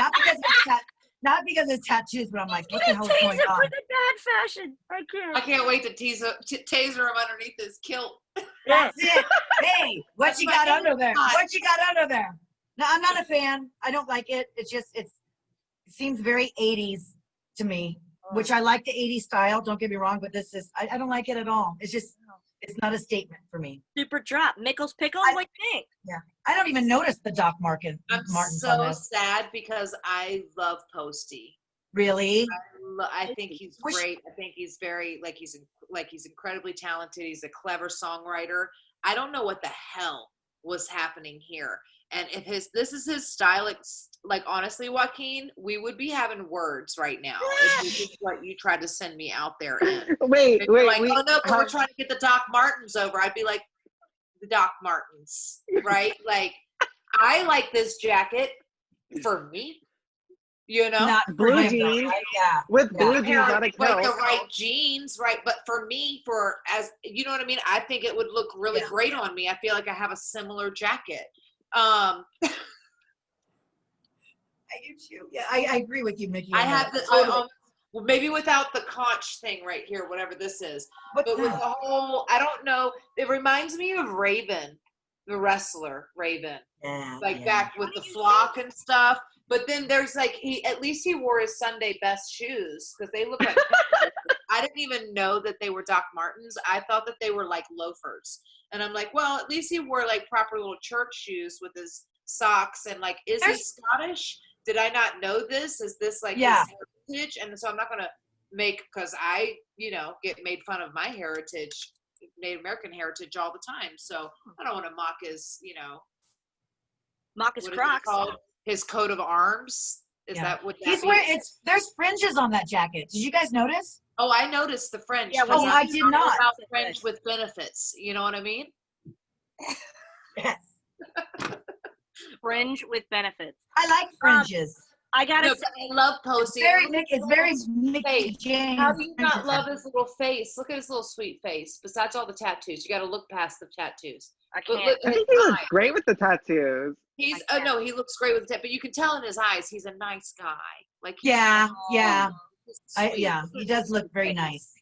Not because it's tattoos, but I'm like, what the hell is going on? For the bad fashion. I can't wait to taser him underneath his kilt. That's it. Hey, what you got under there? What you got under there? No, I'm not a fan. I don't like it. It seems very 80s to me, which I like the 80s style. Don't get me wrong, but I don't like it at all. It's not a statement for me. Super drop. Mickles Pickles, what do you think? Yeah. I don't even notice the Doc Martens. I'm so sad because I love Posty. Really? I think he's great. I think he's very he's incredibly talented. He's a clever songwriter. I don't know what the hell was happening here. And if this is his style, like honestly, Joaquin, we would be having words right now if this is what you tried to send me out there in. Wait. Like, oh no, but we're trying to get the Doc Martens over. I'd be like, the Doc Martens, right? Like, I like this jacket for me. You know, not blue jeans, yeah, with blue jeans, not a like the right jeans, right? But for me, as you know what I mean, I think it would look really great on me. I feel like I have a similar jacket. I do too. Yeah, I agree with you, Mickie. I have well, maybe without the conch thing right here, whatever this is, but with the whole, I don't know. It reminds me of Raven, the wrestler Raven, back with the flock and stuff. But then there's at least he wore his Sunday best shoes because they look like. I didn't even know that they were Doc Martens. I thought that they were like loafers. And I'm like, well, at least he wore like proper little church shoes with his socks and is he Scottish? Did I not know this? Is this his heritage? And so I'm not going to because I, get made fun of my heritage, Native American heritage all the time. So I don't want to mock his, mock his Crocs. His coat of arms. Is that what he's wearing? There's fringes on that jacket. Did you guys notice? Oh, I noticed the fringe. Yeah, I did not. About fringe with benefits. You know what I mean? Yes. Fringe with benefits. I like fringes. I gotta say, I love Posty. It's very Mickie James. How do you not love his little face? Look at his little sweet face. Besides all the tattoos, you got to look past the tattoos. I can't. I think he looks great with the tattoos. He looks great with the tattoos, but you can tell in his eyes he's a nice guy. He does look very nice.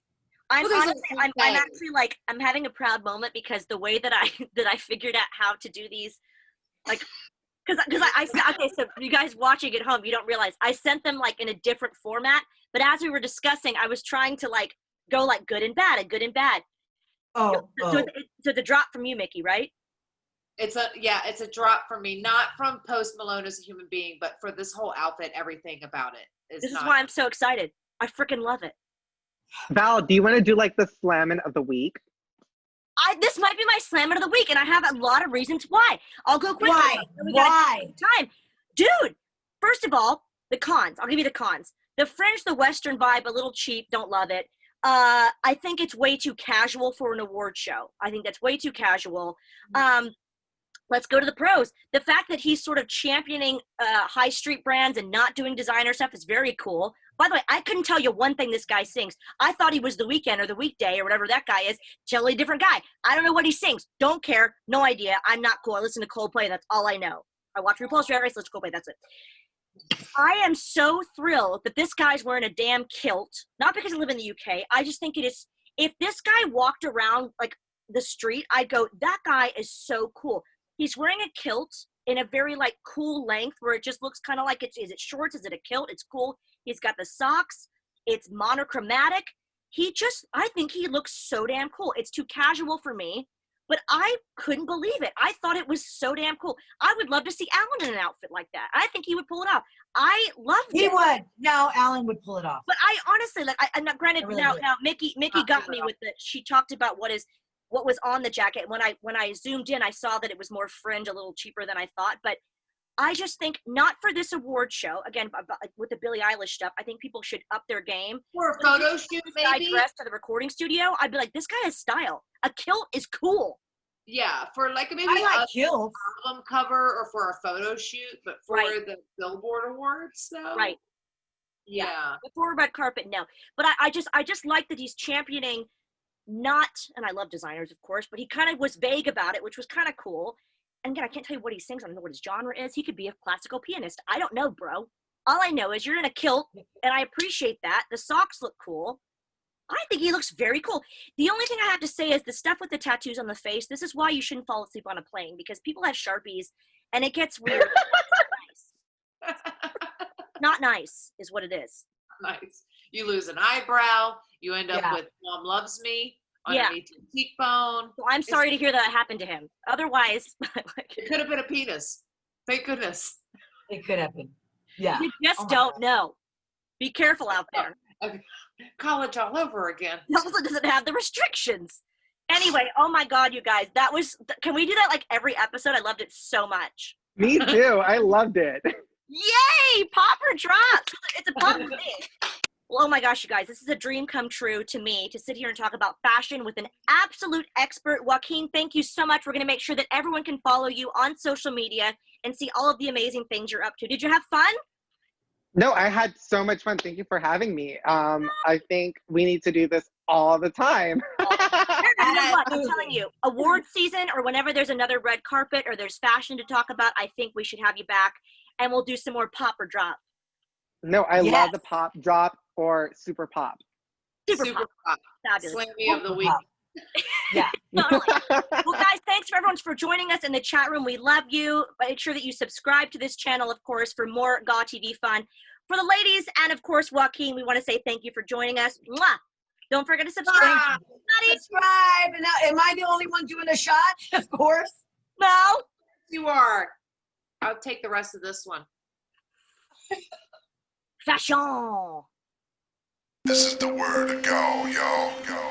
I'm Well, therethe's honestly, like I'm things. actually like, I'm having a proud moment because the way that I figured out how to do these, like, because okay, so you guys watching at home, you don't realize I sent them like in a different format, but as we were discussing, I was trying to like go like good and bad and good and bad. Oh, So it's a drop from you, Mickie, right? It's a drop for me, not from Post Malone as a human being, but for this whole outfit, everything about it is This is not. why I'm so excited. I freaking love it. Val, do you want to do like the slamming of the week? This might be my slammer of the week, and I have a lot of reasons why. I'll go quickly. Why? We got Why? time, dude. First of all, the cons. I'll give you the cons. The fringe, the Western vibe, a little cheap. Don't love it. I think it's way too casual for an award show. I think that's way too casual. Let's go to the pros. The fact that he's sort of championing high street brands and not doing designer stuff is very cool. By the way, I couldn't tell you one thing this guy sings. I thought he was The Weeknd or The Weekday or whatever that guy is. Totally different guy. I don't know what he sings. Don't care. No idea. I'm not cool. I listen to Coldplay. That's all I know. I watch RuPaul's Drag Race. Listen to Coldplay. That's it. I am so thrilled that this guy's wearing a damn kilt. Not because I live in the UK. I just think it is. If this guy walked around like the street, I'd go, that guy is so cool. He's wearing a kilt in a very like cool length where it just looks kind of like is it shorts? Is it a kilt? It's cool. He's got the socks. It's monochromatic. I think he looks so damn cool. It's too casual for me, but I couldn't believe it. I thought it was so damn cool. I would love to see Alan in an outfit like that. I think he would pull it off. I loved it. He would. Now Alan would pull it off. But I honestly, like, I'm not granted. I really now, would. now, Mickie got me with it. She talked about what was on the jacket. When I zoomed in, I saw that it was more fringe, a little cheaper than I thought. But I just think not for this award show. Again, with the Billie Eilish stuff, I think people should up their game. For a photo shoot, I maybe. dressed to the recording studio. I'd be like, this guy has style. A kilt is cool. Yeah, for like maybe I like a kilts. album cover or for a photo shoot, but for Right. the Billboard Awards, though. Right. Yeah. Before red carpet, no. But I just like that he's championing not, and I love designers, of course, but he kind of was vague about it, which was kind of cool. And again, I can't tell you what he sings. I don't know what his genre is. He could be a classical pianist. I don't know, bro. All I know is you're in a kilt, and I appreciate that. The socks look cool. I think he looks very cool. The only thing I have to say is the stuff with the tattoos on the face, this is why you shouldn't fall asleep on a plane, because people have Sharpies, and it gets weird. It's not nice. Not nice is what it is. Nice. You lose an eyebrow. You end up Yeah. with Mom Loves Me Yeah. underneath your cheekbone. So I'm sorry to hear that happened to him. Otherwise, It could have been a penis. Thank goodness. It could happen. Yeah. you just Oh my don't God. know. Be careful out there. College all over again. It also doesn't have the restrictions. Anyway, oh my God, you guys, can we do that like every episode? I loved it so much. Me too. I loved it. Yay! Pop or drop. It's a pop for me. Well, oh my gosh, you guys, this is a dream come true to me to sit here and talk about fashion with an absolute expert. Joaquin, thank you so much. We're going to make sure that everyone can follow you on social media and see all of the amazing things you're up to. Did you have fun? No, I had so much fun. Thank you for having me. I think we need to do this all the time. You know what? I'm telling you, award season or whenever there's another red carpet or there's fashion to talk about, I think we should have you back and we'll do some more pop or drop. No, I Yes. love the pop, drop, or super pop. Super pop. Fabulous. Slammy of the week. Yeah. Totally. Well, guys, thanks for everyone for joining us in the chat room. We love you. Make sure that you subscribe to this channel, of course, for more GAW TV fun. For the ladies and, of course, Joaquin, we want to say thank you for joining us. Mwah! Don't forget to subscribe. Subscribe. And now, am I the only one doing a shot? Of course. No. You are. I'll take the rest of this one. Fashion. This is the word to go, yo.